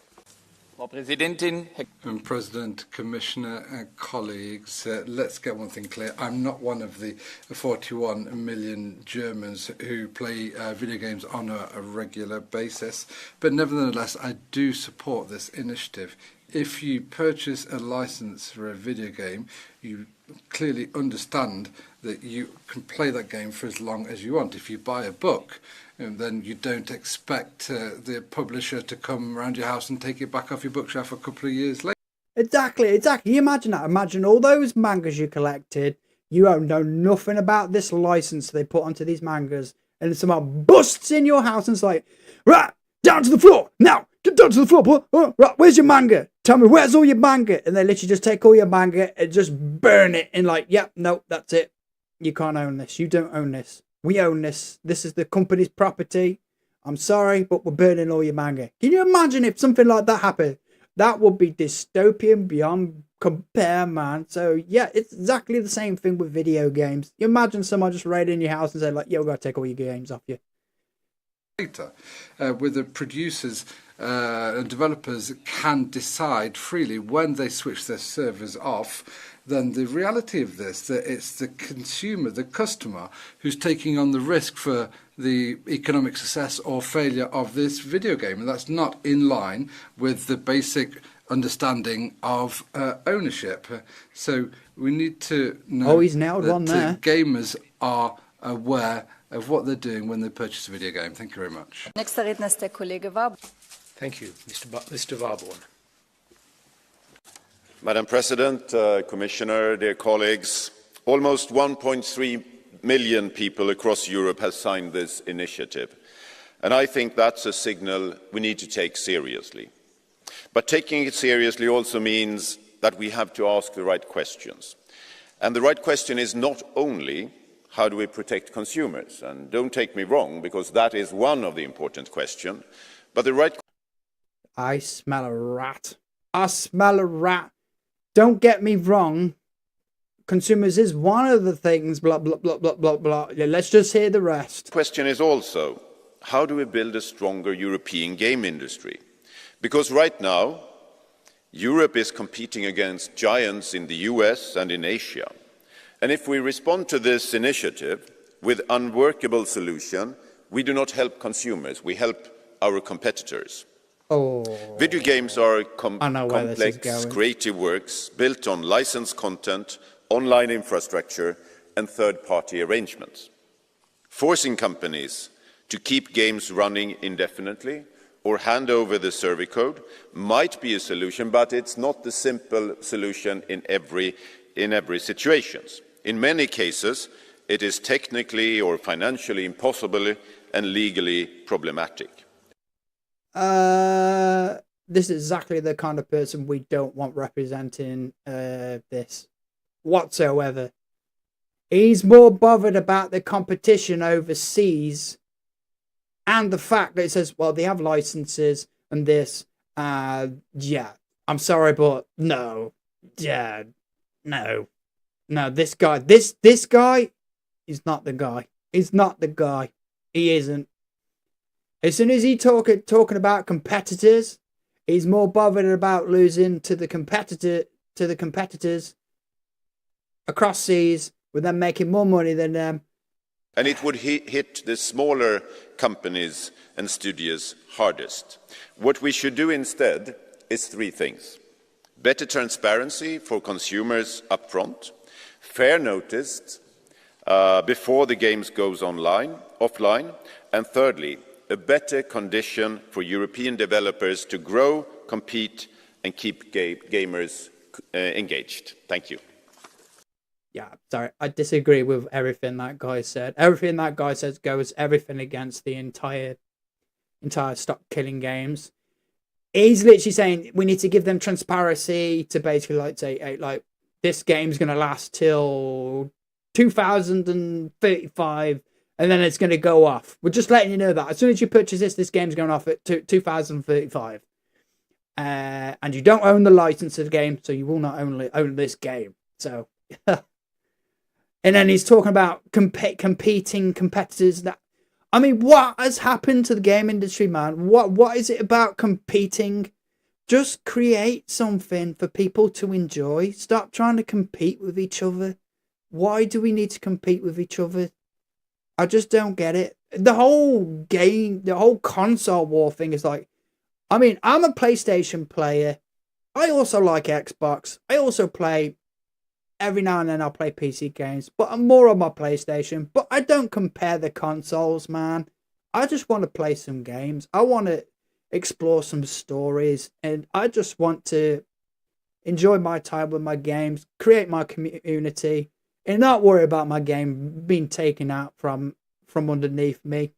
President, Commissioner and colleagues, let's get one thing clear. I'm not one of the 41 million Germans who play video games on a regular basis, but nevertheless I do support this initiative. If you purchase a license for a video game, you clearly understand that you can play that game for as long as you want. If you buy a book, then you don't expect the publisher to come around your house and take it back off your bookshelf a couple of years later. Exactly. You imagine that. Imagine all those mangas you collected. You don't know nothing about this license they put onto these mangas. And someone busts in your house and it's like, right, down to the floor. Now, get down to the floor. Right, where's your manga? Tell me, where's all your manga? And they literally just take all your manga and just burn it. And like, yep, no, that's it. You can't own this. You don't own this. We own this. This is the company's property. I'm sorry, but we're burning all your manga. Can you imagine if something like that happened? That would be dystopian beyond compare, man. So, yeah, it's exactly the same thing with video games. You imagine someone just raiding your house and saying, like, yeah, we're going to take all your games off you. Later, where the producers and developers can decide freely when they switch their servers off, then the reality of this, that it's the consumer, the customer, who's taking on the risk for the economic success or failure of this video game. And that's not in line with the basic understanding of ownership. So we need to know that gamers are aware of what they're doing when they purchase a video game. Thank you very much. Thank you. Mr. Warborn. Madam President, Commissioner, dear colleagues, almost 1.3 million people across Europe have signed this initiative. And I think that's a signal we need to take seriously. But taking it seriously also means that we have to ask the right questions. And the right question is not only how do we protect consumers, and don't take me wrong, because that is one of the important questions, but the right... I smell a rat. I smell a rat. Don't get me wrong. Consumers is one of the things, blah, blah, blah, blah, blah, blah. Let's just hear the rest. The question is also, how do we build a stronger European game industry? Because right now, Europe is competing against giants in the US and in Asia. And if we respond to this initiative with unworkable solution, we do not help consumers, we help our competitors. Oh. Video games are complex, creative works built on licensed content, online infrastructure, and third-party arrangements. Forcing companies to keep games running indefinitely or hand over the server code might be a solution, but it's not the simple solution in every situation. In many cases, it is technically or financially impossible and legally problematic. This is exactly the kind of person we don't want representing this whatsoever. He's more bothered about the competition overseas and the fact that it says, well, they have licenses and this. Yeah, I'm sorry, but no. Yeah, no. No, this guy is not the guy. He's not the guy. He isn't. As soon as he's talking about competitors, he's more bothered about losing to the competitors across seas, with them making more money than them. And it would hit the smaller companies and studios hardest. What we should do instead is three things: better transparency for consumers upfront, fair notice before the games goes offline, and thirdly, a better condition for European developers to grow, compete, and keep gamers engaged. Thank you. Yeah, sorry, I disagree with everything that guy said. Everything that guy says goes everything against the entire Stop Killing Games. He's literally saying we need to give them transparency to basically like say, hey, like this game's gonna last till 2035, and then it's gonna go off. We're just letting you know that as soon as you purchase this game's going off at 2035, and you don't own the license to the game, so you will not own this game. So. And then he's talking about competing competitors. That, I mean, what has happened to the game industry, man? What is it about competing? Just create something for people to enjoy. Stop trying to compete with each other. Why do we need to compete with each other? I just don't get it. The whole console war thing is like, I mean, I'm a PlayStation player. I also like Xbox. I also play. Every now and then I'll play PC games, but I'm more on my PlayStation. But I don't compare the consoles, man. I just want to play some games. I want to explore some stories, and I just want to enjoy my time with my games, create my community, and not worry about my game being taken out from underneath me.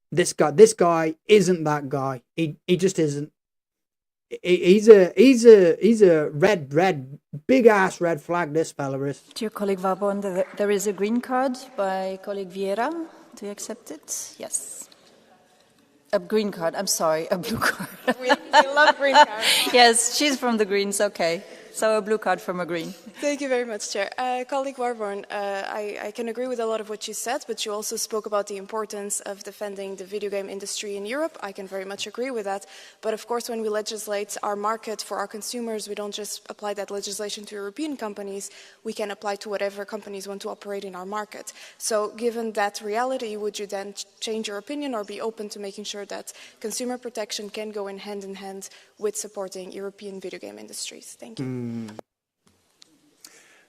This guy isn't that guy. He just isn't. He's a red big ass red flag. This fella is. Dear colleague Warbon, there is a green card by colleague Vieira. Do you accept it? Yes. A green card. I'm sorry, a blue card. We love green cards. Yes, she's from the Greens. Okay. So a blue card from a green. Thank you very much, Chair. Colleague Warborn, I can agree with a lot of what you said, but you also spoke about the importance of defending the video game industry in Europe. I can very much agree with that. But of course, when we legislate our market for our consumers, we don't just apply that legislation to European companies. We can apply to whatever companies want to operate in our market. So given that reality, would you then change your opinion or be open to making sure that consumer protection can go in hand with supporting European video game industries? Thank you.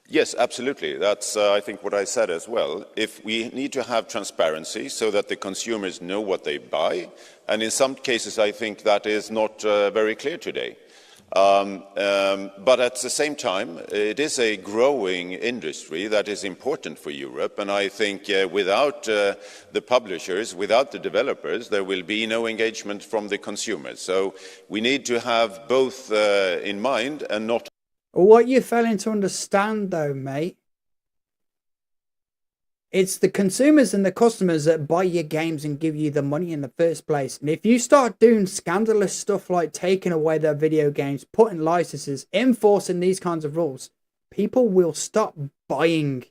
Yes, absolutely. That's, I think, what I said as well. If we need to have transparency so that the consumers know what they buy, and in some cases I think that is not very clear today. But at the same time, it is a growing industry that is important for Europe, and I think without the publishers, without the developers, there will be no engagement from the consumers. So we need to have both in mind and not What you're failing to understand, though, mate, it's the consumers and the customers that buy your games and give you the money in the first place. And if you start doing scandalous stuff like taking away their video games, putting licenses, enforcing these kinds of rules, people will stop buying.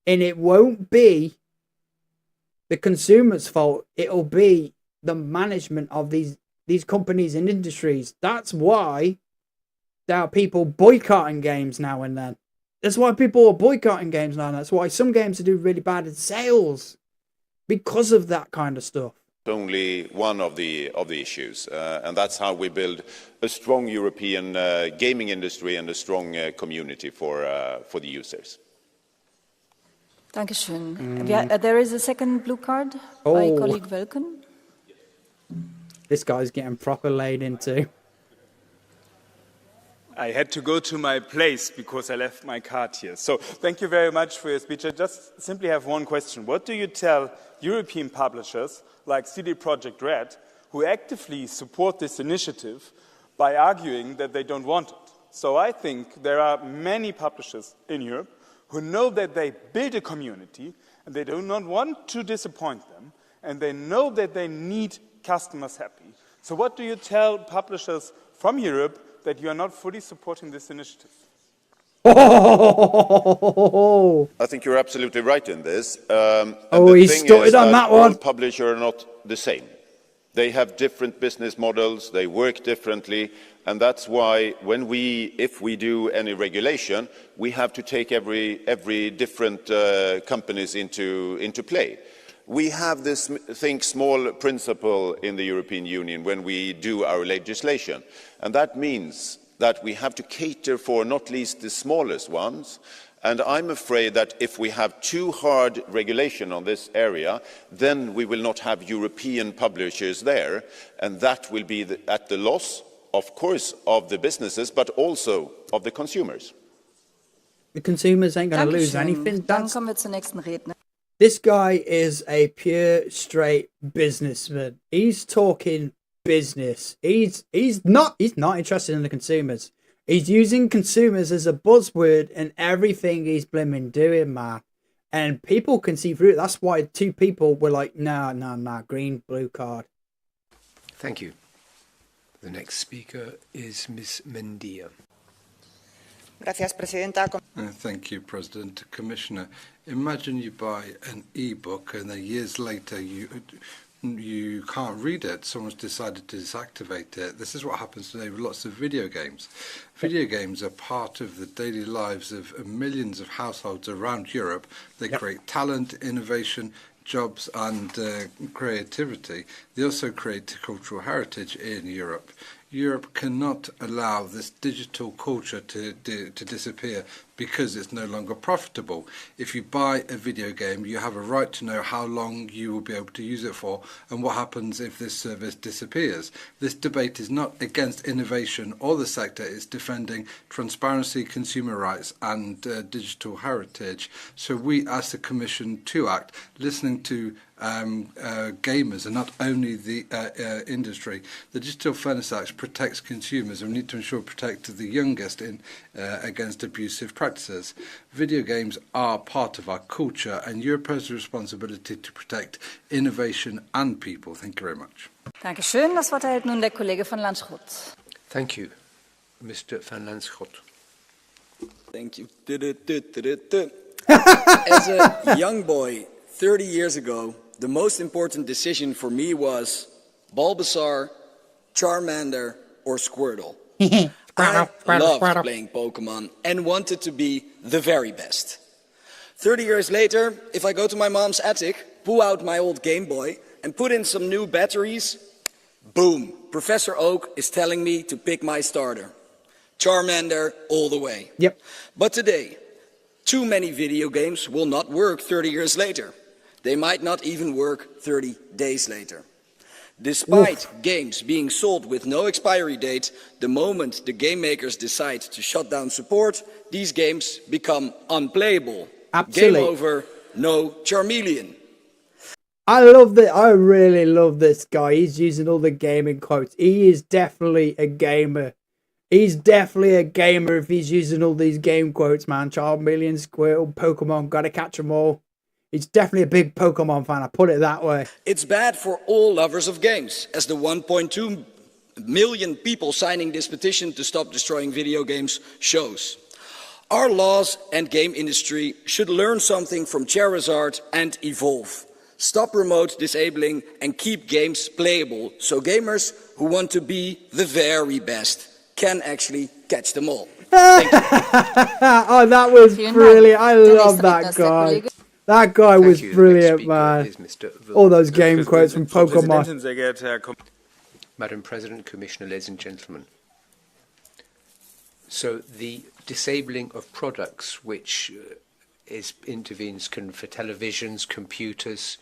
And it won't be the consumer's fault. It'll be the management of these companies and industries. That's why there are people boycotting games now and then. That's why people are boycotting games now. That's why some games do really bad in sales, because of that kind of stuff. Only one of the issues, and that's how we build a strong European gaming industry and a strong community for the users. Dankeschön. There is a second blue card by colleague Welken. This guy's getting proper laid into. I had to go to my place because I left my card here. So thank you very much for your speech. I just simply have one question. What do you tell European publishers like CD Projekt Red who actively support this initiative by arguing that they don't want it? So I think there are many publishers in Europe who know that they build a community and they do not want to disappoint them, and they know that they need customers happy. So what do you tell publishers from Europe that you are not fully supporting this initiative? I think you're absolutely right in this. He started on that one. All publishers are not the same. They have different business models, they work differently, and that's why if we do any regulation, we have to take every different companies into play. We have this think small principle in the European Union when we do our legislation, and that means that we have to cater for not least the smallest ones. And I'm afraid that if we have too hard regulation on this area, then we will not have European publishers there, and that will be at the loss, of course, of the businesses, but also of the consumers. The consumers ain't going to lose anything. Dann kommen wir zur nächsten Redner. This guy is a pure, straight businessman. He's talking business. He's not interested in the consumers. He's using consumers as a buzzword in everything he's blimmin' doing, man. And people can see through it. That's why two people were like, nah, green, blue card. Thank you. The next speaker is Ms. Mendia. Gracias, Presidenta. Thank you, President. Commissioner, imagine you buy an e-book and then years later you can't read it. Someone's decided to deactivate it. This is what happens today with lots of video games. Video games are part of the daily lives of millions of households around Europe. They create talent, innovation, jobs and creativity. They also create cultural heritage in Europe. Europe cannot allow this digital culture to disappear because it's no longer profitable. If you buy a video game, you have a right to know how long you will be able to use it for and what happens if this service disappears. This debate is not against innovation or the sector, it's defending transparency, consumer rights and digital heritage. So we ask the Commission to act, listening to gamers and not only the industry. The Digital Fairness Act protects consumers and we need to ensure protect the youngest against abusive practices. Video games are part of our culture and Europe has a responsibility to protect innovation and people. Thank you very much. Dankeschön. Das Wort erhält nun der Kollege van Lanschot. Thank you, Mr. van Lanschot. Thank you. As a young boy, 30 years ago, the most important decision for me was Bulbasaur, Charmander, or Squirtle. I loved playing Pokemon and wanted to be the very best. 30 years later, if I go to my mom's attic, pull out my old Game Boy, and put in some new batteries, boom, Professor Oak is telling me to pick my starter. Charmander all the way. Yep. But today, too many video games will not work 30 years later. They might not even work 30 days later. Despite games being sold with no expiry date, the moment the game makers decide to shut down support, these games become unplayable. Absolutely. Game over, no Charmeleon. I love that. I really love this guy. He's using all the gaming quotes. He is definitely a gamer. He's definitely a gamer if he's using all these game quotes, man. Charmeleon, Squirtle, Pokemon, gotta catch them all. He's definitely a big Pokemon fan, I put it that way. It's bad for all lovers of games, as the 1.2 million people signing this petition to stop destroying video games shows. Our laws and game industry should learn something from Charizard and evolve. Stop remote disabling and keep games playable, so gamers who want to be the very best can actually catch them all. Oh, that was brilliant. I love that guy. That guy was brilliant, man. All those game quotes from Pokemon. Madam President, Commissioner, ladies and gentlemen. So the disabling of products which intervenes for televisions, computers,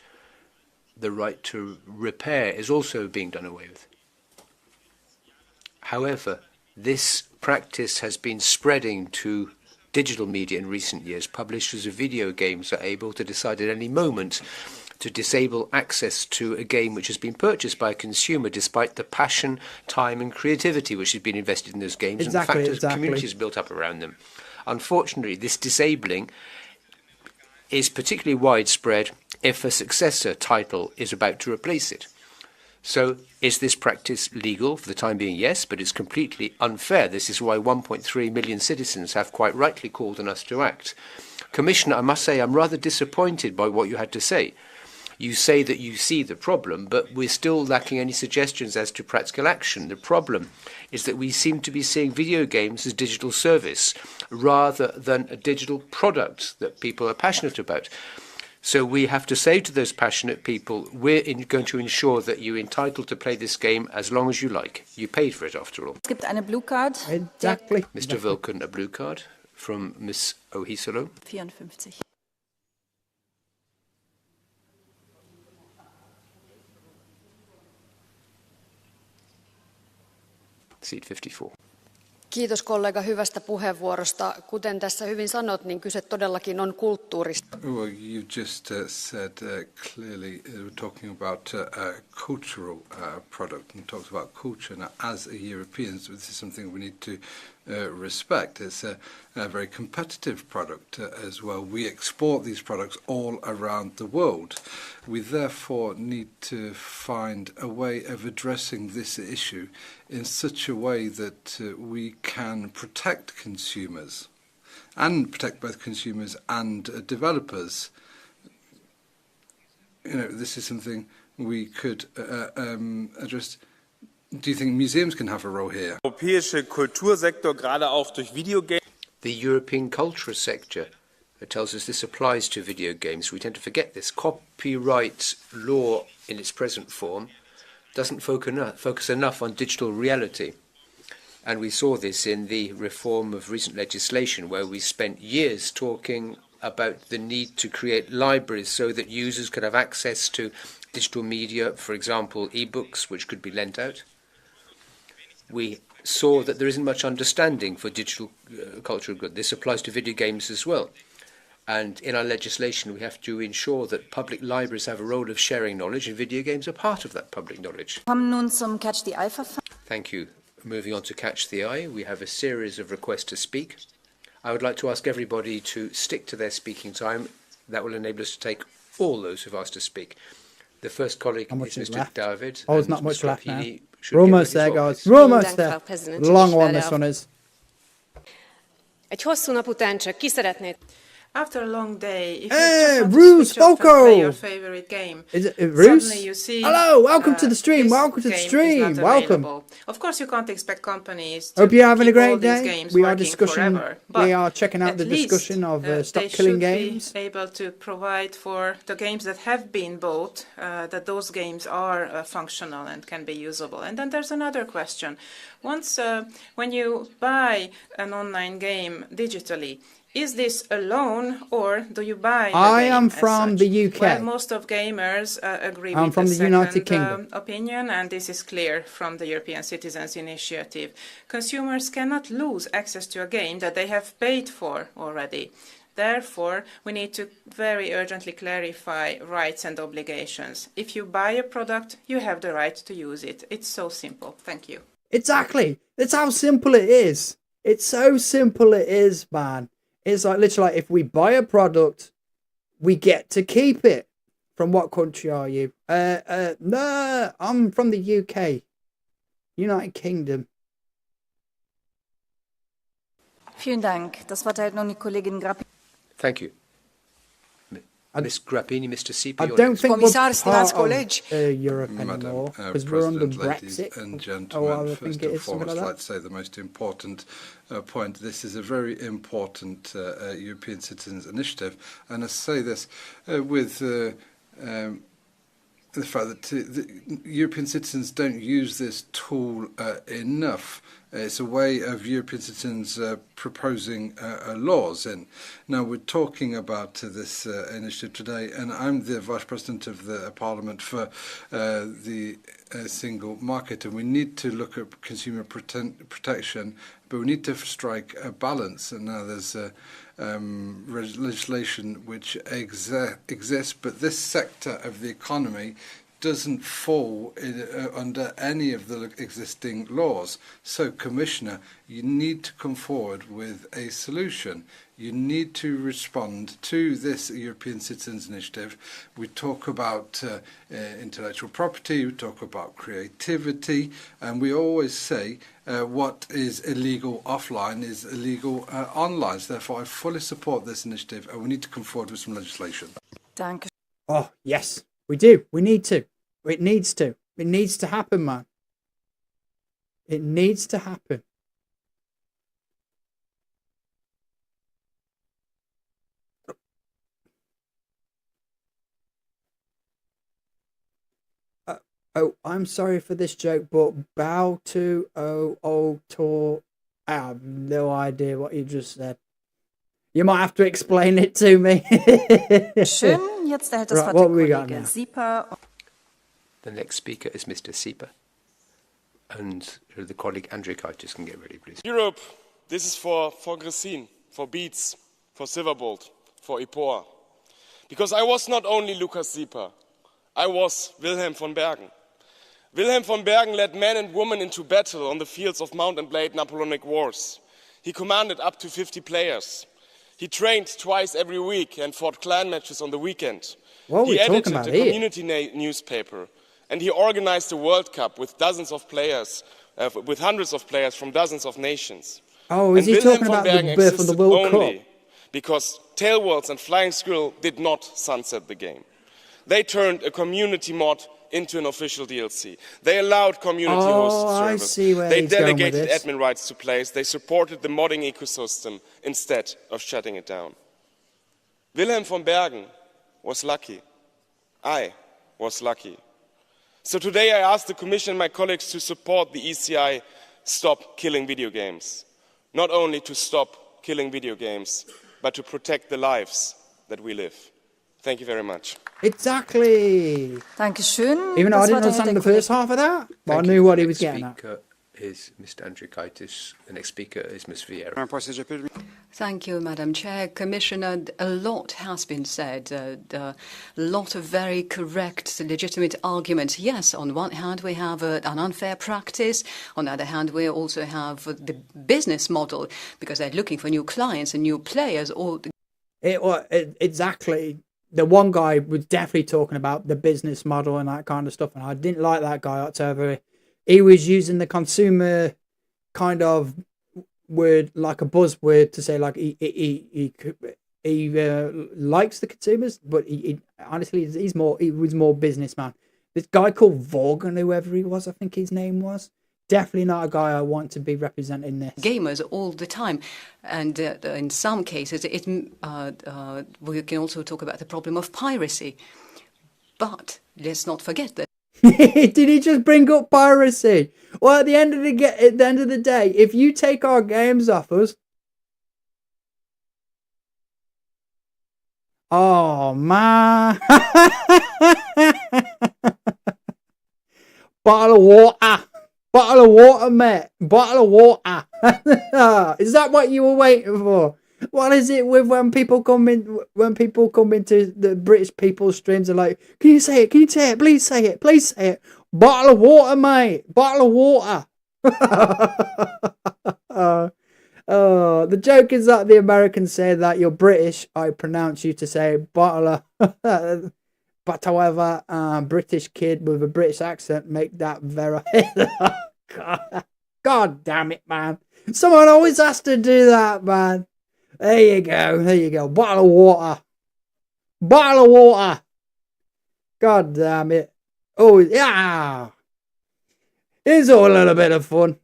the right to repair is also being done away with. However, this practice has been spreading to digital media in recent years. Publishers of video games are able to decide at any moment to disable access to a game which has been purchased by a consumer despite the passion, time and creativity which has been invested in those games and the fact that communities built up around them. Unfortunately, this disabling is particularly widespread if a successor title is about to replace it. So, is this practice legal? For the time being, yes, but it's completely unfair. This is why 1.3 million citizens have quite rightly called on us to act. Commissioner, I must say I'm rather disappointed by what you had to say. You say that you see the problem, but we're still lacking any suggestions as to practical action. The problem is that we seem to be seeing video games as digital service rather than a digital product that people are passionate about. So we have to say to those passionate people, we're going to ensure that you're entitled to play this game as long as you like. You paid for it after all. Es gibt eine Blue Card. Exactly. Mr. Vulcan, a blue card from Ms. Ohisolo. 54. Seat 54. Kiitos kollega hyvästä puheenvuorosta. Kuten tässä hyvin sanot, niin kyse todellakin on kulttuurista. Well, you just said clearly we're talking about a cultural product and talked about culture. Now, as a Europeans, this is something we need to respect. It's a very competitive product as well. We export these products all around the world. We therefore need to find a way of addressing this issue in such a way that we can protect consumers and protect both consumers and developers. You know, this is something we could address. Do you think museums can have a role here? Europäische Kultursektor, gerade auch durch Videogames. The European culture sector tells us this applies to video games. We tend to forget this. Copyright law in its present form doesn't focus enough on digital reality. And we saw this in the reform of recent legislation, where we spent years talking about the need to create libraries so that users could have access to digital media, for example, e-books, which could be lent out. We saw that there isn't much understanding for digital cultural good. This applies to video games as well. And in our legislation, we have to ensure that public libraries have a role of sharing knowledge, and video games are part of that public knowledge. Thank you. Moving on to Catch the Eye, we have a series of requests to speak. I would like to ask everybody to stick to their speaking time. That will enable us to take all those who've asked to speak. The first colleague is Mr. David. Oh, there's not much left now. We're almost there, guys. We're almost there. Long one this one is. Egy hosszú nap után csak ki szeretnéd? After a long day, if hey, you just Ruse want to play your Foco! favorite game, Is it Ruse? suddenly you see, hello, welcome to the stream. Welcome to the stream. Welcome. Of course, you can't expect companies to hope you're having a keep all great these day. games We are working discussing. forever, We are checking out the discussion of Stop Killing Games. They should be able to provide for the games that have been bought that those games are functional and can be usable. And then there's another question. Once, when you buy an online game digitally, is this a loan, or do you buy the I game am as from such? the UK. Well, most of gamers agree I'm with from the the United second Kingdom. Opinion, and this is clear from the European Citizens Initiative. Consumers cannot lose access to a game that they have paid for already. Therefore, we need to very urgently clarify rights and obligations. If you buy a product, you have the right to use it. It's so simple. Thank you. Exactly. That's how simple it is. It's so simple it is, man. It's like literally like if we buy a product, we get to keep it. From what country are you? No, I'm from the UK. United Kingdom. Vielen Dank. Das Wort erhält nun die Kollegin Grappini. Thank you. Ms. Grappini, Mr. Sipa. I don't think we're part of Europe anymore because we're under Brexit. And gentlemen, first and foremost, I'd like to say the most important point. This is a very important European Citizens Initiative, and I say this with the fact that the European citizens don't use this tool enough. It's a way of European citizens proposing laws. And now we're talking about this initiative today, and I'm the Vice President of the Parliament for the single market, and we need to look at consumer protection, but we need to strike a balance. And now there's legislation which exists, but this sector of the economy doesn't fall under any of the existing laws. So, Commissioner, you need to come forward with a solution. You need to respond to this European Citizens Initiative. We talk about intellectual property, we talk about creativity, and we always say what is illegal offline is illegal online. So therefore, I fully support this initiative, and we need to come forward with some legislation. Danke. Oh, yes, we do. We need to. It needs to. It needs to happen, man. It needs to happen. Oh, I'm sorry for this joke, but bow to to. I have no idea what you just said. You might have to explain it to me. Schön. Jetzt erhält das Right, Wort what die we got Kollegin now? Sipa. The next speaker is Mr. Sipa. And the colleague Andrew Kaitis can get ready, please. Europe, this is for Gressin, for Beats, for Silverbolt, for Ipoa. Because I was not only Lukas Sipa, I was Wilhelm von Bergen. Wilhelm von Bergen led men and women into battle on the fields of Mount and Blade Napoleonic Wars. He commanded up to 50 players. He trained twice every week and fought clan matches on the weekend. What are we He talking edited about a here? community newspaper, and he organized a World Cup with dozens of players, with hundreds of players from dozens of nations. Oh, is And he Wilhelm talking von about the Bergen birth of the existed World only Cup? because Tailworlds and Flying Squirrel did not sunset the game. They turned a community mod into an official DLC. They allowed community hosted I servers. see where They he's going with delegated this. admin rights to players. They supported the modding ecosystem instead of shutting it down. Wilhelm von Bergen was lucky. I was lucky. So today I ask the Commission and my colleagues to support the ECI Stop Killing Video Games. Not only to stop killing video games, but to protect the lives that we live. Thank you very much. Exactly. Dankeschön. Even though I Das didn't Wort erhält understand der the first Kollege- half of that, but Thank I knew you. what The he was next getting at. speaker is Mr. Andrew Kaitis. The next speaker is Ms. Vieira. Thank you, Madam Chair. Commissioner, a lot has been said, a lot of very correct, legitimate arguments. Yes, on one hand, we have an unfair practice. On the other hand, we also have the business model, because they're looking for new clients and new players. Exactly. The one guy was definitely talking about the business model and that kind of stuff, and I didn't like that guy whatsoever. He was using the consumer kind of word like a buzzword to say like he likes the consumers, but he honestly he was more businessman. This guy called Vaughan, whoever he was, I think his name was, definitely not a guy I want to be representing this. Gamers all the time, and in some cases, we can also talk about the problem of piracy. But let's not forget that. Did he just bring up piracy? Well, at the end of the day, if you take our games off us, oh man, bottle of water, mate, bottle of water. Is that what you were waiting for? What is it with when people come into the British people's streams and like, can you say it? Can you say it? Please say it. Please say it. Bottle of water, mate. Bottle of water. Oh, the joke is that the Americans say that you're British. I pronounce you to say bottler. But however, British kid with a British accent make that very... God damn it, man. Someone always has to do that, man. There you go. There you go. Bottle of water. Bottle of water. God damn it. Oh, yeah. It's all a little bit of fun.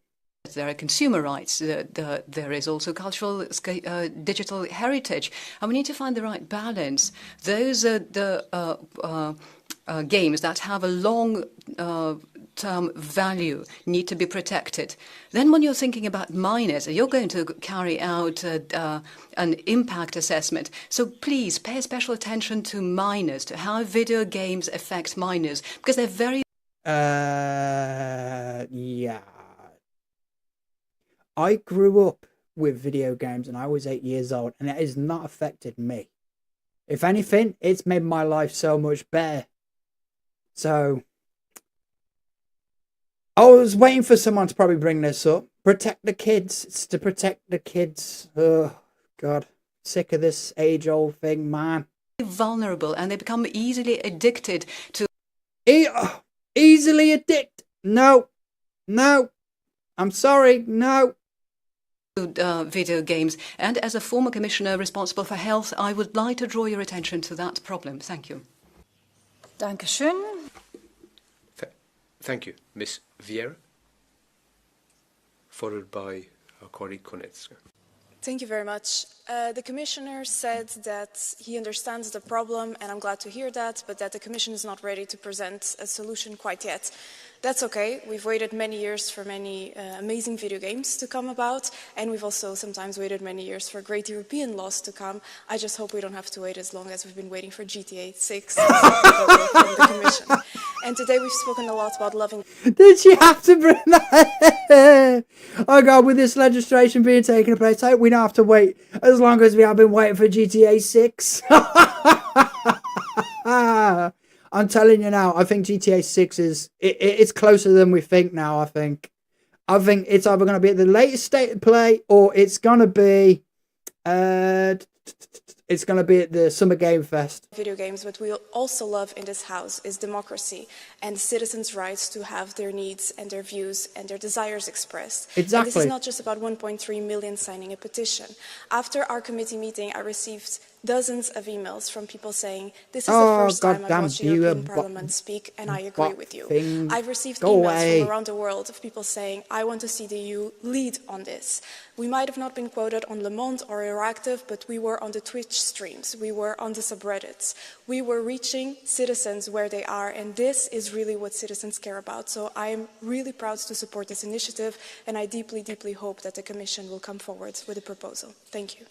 There are consumer rights. There is also cultural digital heritage, and we need to find the right balance. Those are the games that have a long term value need to be protected. Then when you're thinking about minors, you're going to carry out an impact assessment. So please pay special attention to minors, to how video games affect minors, because they're very... Yeah. I grew up with video games and I was 8 years old, and it has not affected me. If anything, it's made my life so much better. So, I was waiting for someone to probably bring this up. Protect the kids. It's to protect the kids. Oh, God. Sick of this age-old thing, man. vulnerable, and they become easily addicted to... Easily addicted? No. No. I'm sorry. No. Video games. And as a former commissioner responsible for health, I would like to draw your attention to that problem. Thank you. Dankeschön. Thank you. Ms. Vieira, followed by our colleague Konecka. Thank you very much. The Commissioner said that he understands the problem, and I'm glad to hear that, but that the Commission is not ready to present a solution quite yet. That's okay. We've waited many years for many amazing video games to come about, and we've also sometimes waited many years for great European laws to come. I just hope we don't have to wait as long as we've been waiting for GTA 6 from the Commission. And today we've spoken a lot about loving... Did she have to bring that? Oh God, with this legislation being taken place, I hope we don't have to wait as long as we have been waiting for GTA 6. I'm telling you now, I think GTA 6 is it's closer than we think now. I think it's either going to be at the latest state of play, or it's going to be at the Summer Game Fest. Video games, what we also love in this house is democracy and citizens' rights to have their needs and their views and their desires expressed. Exactly. And this is not just about 1.3 million signing a petition. After our committee meeting, I received dozens of emails from people saying, this is the first time I've watched the European Parliament speak, and I agree with you. I've received emails from around the world of people saying, I want to see the EU lead on this. We might have not been quoted on Le Monde or Euractiv, but we were on the Twitch streams, we were on the subreddits. We were reaching citizens where they are, and this is really what citizens care about. So I am really proud to support this initiative, and I deeply, deeply hope that the Commission will come forward with a proposal. Thank you.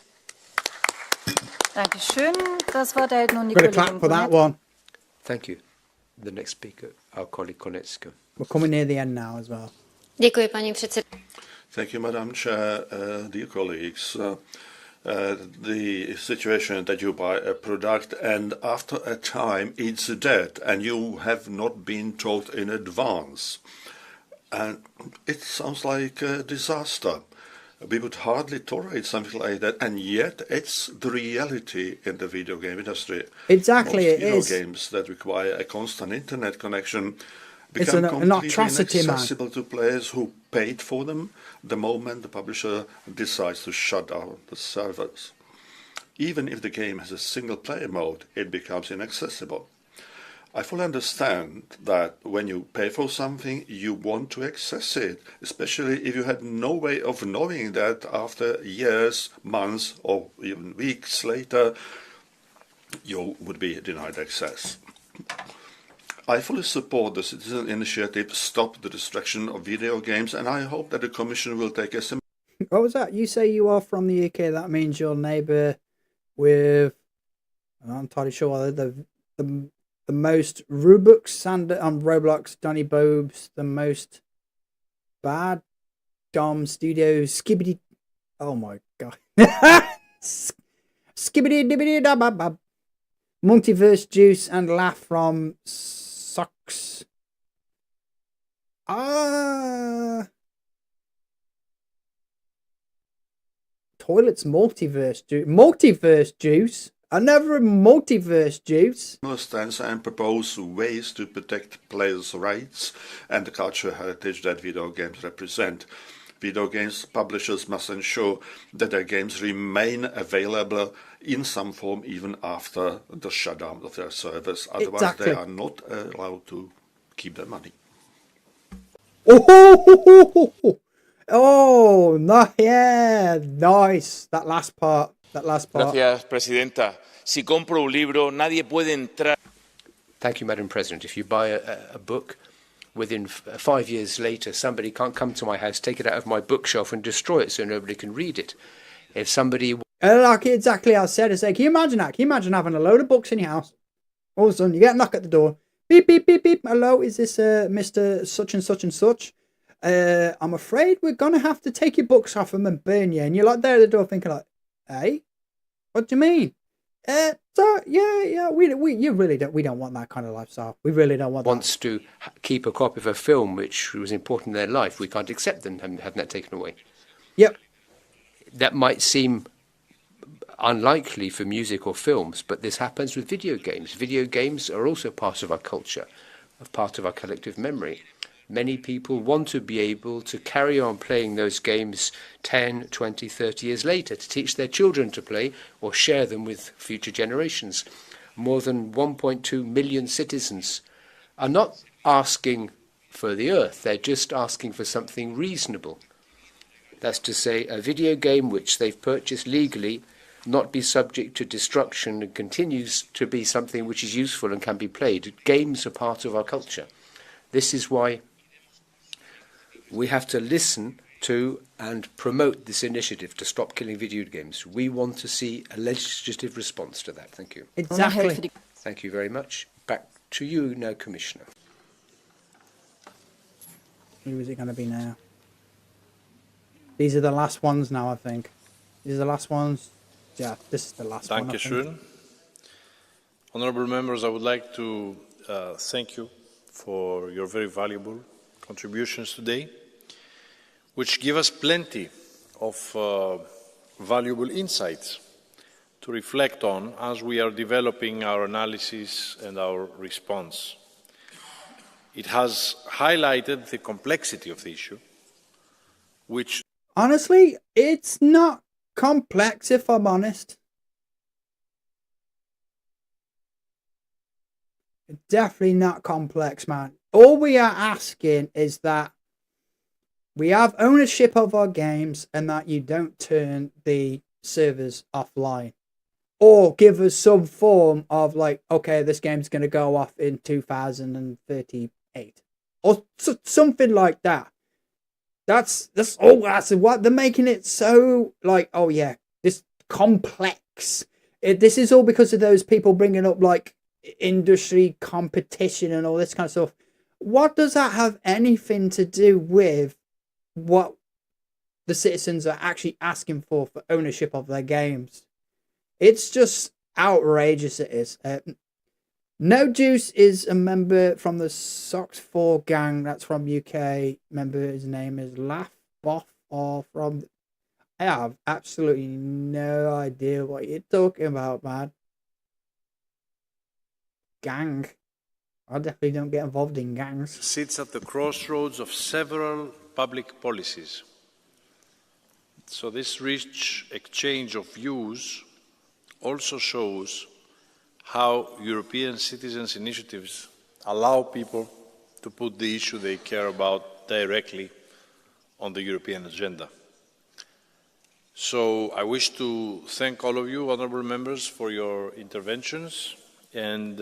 Dankeschön. Das Wort erhält nun die Got a clap for that one. Thank you. The next speaker, our colleague Konecka. We're coming near the end now as well. Děkuji, paní předsedkyně. Thank you, Madam Chair. Dear colleagues, the situation that you buy a product and after a time it's dead and you have not been told in advance. And it sounds like a disaster. We would hardly tolerate something like that, and yet it's the reality in the video game industry. Exactly, Most it is. video games that require a constant internet connection It's become an completely atrocity, man. inaccessible to players who paid for them the moment the publisher decides to shut down the servers. Even if the game has a single-player mode, it becomes inaccessible. I fully understand that when you pay for something, you want to access it, especially if you had no way of knowing that after years, months, or even weeks later, you would be denied access. I fully support the citizen initiative Stop the Destruction of Video Games, and I hope that the Commission will take a similar... What was that? You say you are from the UK, that means your neighbour with... I'm not entirely sure, the most Rubux and on Roblox, Donny Bobes, the most bad Dom Studios, Skibbity... Oh my god. Skibbity dibbity da ba ba. Multiverse Juice and Laugh from Socks. toilets multiverse juice. Multiverse juice? I never multiverse juice. Stands and propose ways to protect players' rights and the cultural heritage that video games represent. Video games publishers must ensure that their games remain available in some form even after the shutdown of their servers. Otherwise, they are not allowed to keep their money. Oh, no, yeah, nice. That last part. Gracias, Presidenta. Si compro un libro, nadie puede entrar. Thank you, Madam President. If you buy a book, within 5 years later, somebody can't come to my house, take it out of my bookshelf and destroy it so nobody can read it. If somebody... Like exactly as I said, it's like, can you imagine that? Can you imagine having a load of books in your house? All of a sudden, you get a knock at the door. Beep, beep, beep, beep. Hello, is this Mr. Such and Such and Such? I'm afraid we're going to have to take your books off them and burn you. And you're like there at the door thinking like, hey, what do you mean? So yeah, we don't want that kind of lifestyle. We really don't want that. Wants to keep a copy of a film which was important in their life. We can't accept them having that taken away. Yep. That might seem unlikely for music or films, but this happens with video games. Video games are also part of our culture, a part of our collective memory. Many people want to be able to carry on playing those games 10, 20, 30 years later, to teach their children to play or share them with future generations. More than 1.2 million citizens are not asking for the earth, they're just asking for something reasonable. That's to say, a video game which they've purchased legally not be subject to destruction and continues to be something which is useful and can be played. Games are part of our culture. This is why we have to listen to and promote this initiative to stop killing video games. We want to see a legislative response to that. Thank you. Exactly. Thank you very much. Back to you now, Commissioner. Who is it going to be now? These are the last ones now, I think. These are the last ones. Yeah, this is the last one. Dankeschön. Honourable members, I would like to thank you for your very valuable contributions today, which give us plenty of valuable insights to reflect on as we are developing our analysis and our response. It has highlighted the complexity of the issue, which... Honestly, it's not complex, if I'm honest. Definitely not complex, man. All we are asking is that we have ownership of our games and that you don't turn the servers offline. Or give us some form of like, okay, this game's going to go off in 2038. Or something like that. That's what they're making it so like, oh yeah, this complex. This is all because of those people bringing up like industry competition and all this kind of stuff. What does that have anything to do with what the citizens are actually asking for ownership of their games? It's just outrageous, it is. No Juice is a member from the Sox 4 gang. That's from UK. Member, his name is Laugh Boff, or from... I have absolutely no idea what you're talking about, man. Gang. I definitely don't get involved in gangs. Sits at the crossroads of several public policies. So this rich exchange of views also shows how European citizens' initiatives allow people to put the issue they care about directly on the European agenda. So I wish to thank all of you, honourable members, for your interventions and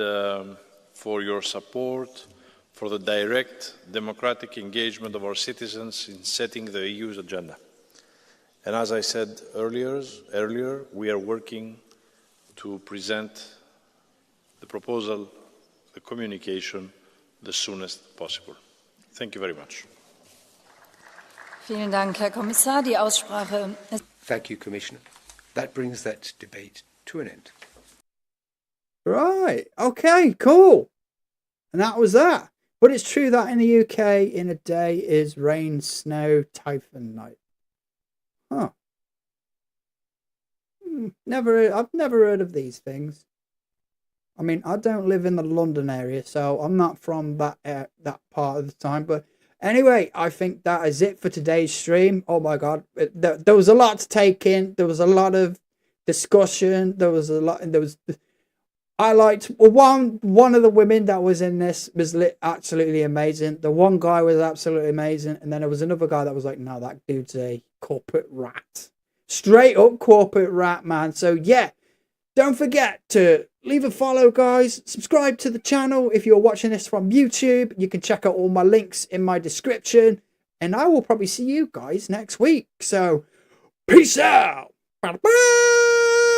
for your support for the direct democratic engagement of our citizens in setting the EU's agenda. And as I said earlier, we are working to present the proposal, the communication, the soonest possible. Thank you very much. Vielen Dank, Herr Kommissar. Die Aussprache ist... Thank you, Commissioner. That brings that debate to an end. Right. Okay, cool. And that was that. But it's true that in the UK, in a day is rain, snow, typhoon night. Huh. I've never heard of these things. I mean, I don't live in the London area, so I'm not from that part of the time. But anyway, I think that is it for today's stream. Oh my God, there was a lot to take in. There was a lot of discussion. I liked one of the women that was in this was absolutely amazing. The one guy was absolutely amazing, and then there was another guy that was like, no, that dude's a corporate rat, straight up corporate rat, man. So yeah. Don't forget to leave a follow, guys. Subscribe to the channel if you're watching this from YouTube. You can check out all my links in my description. And I will probably see you guys next week. So, peace out. Bye-bye.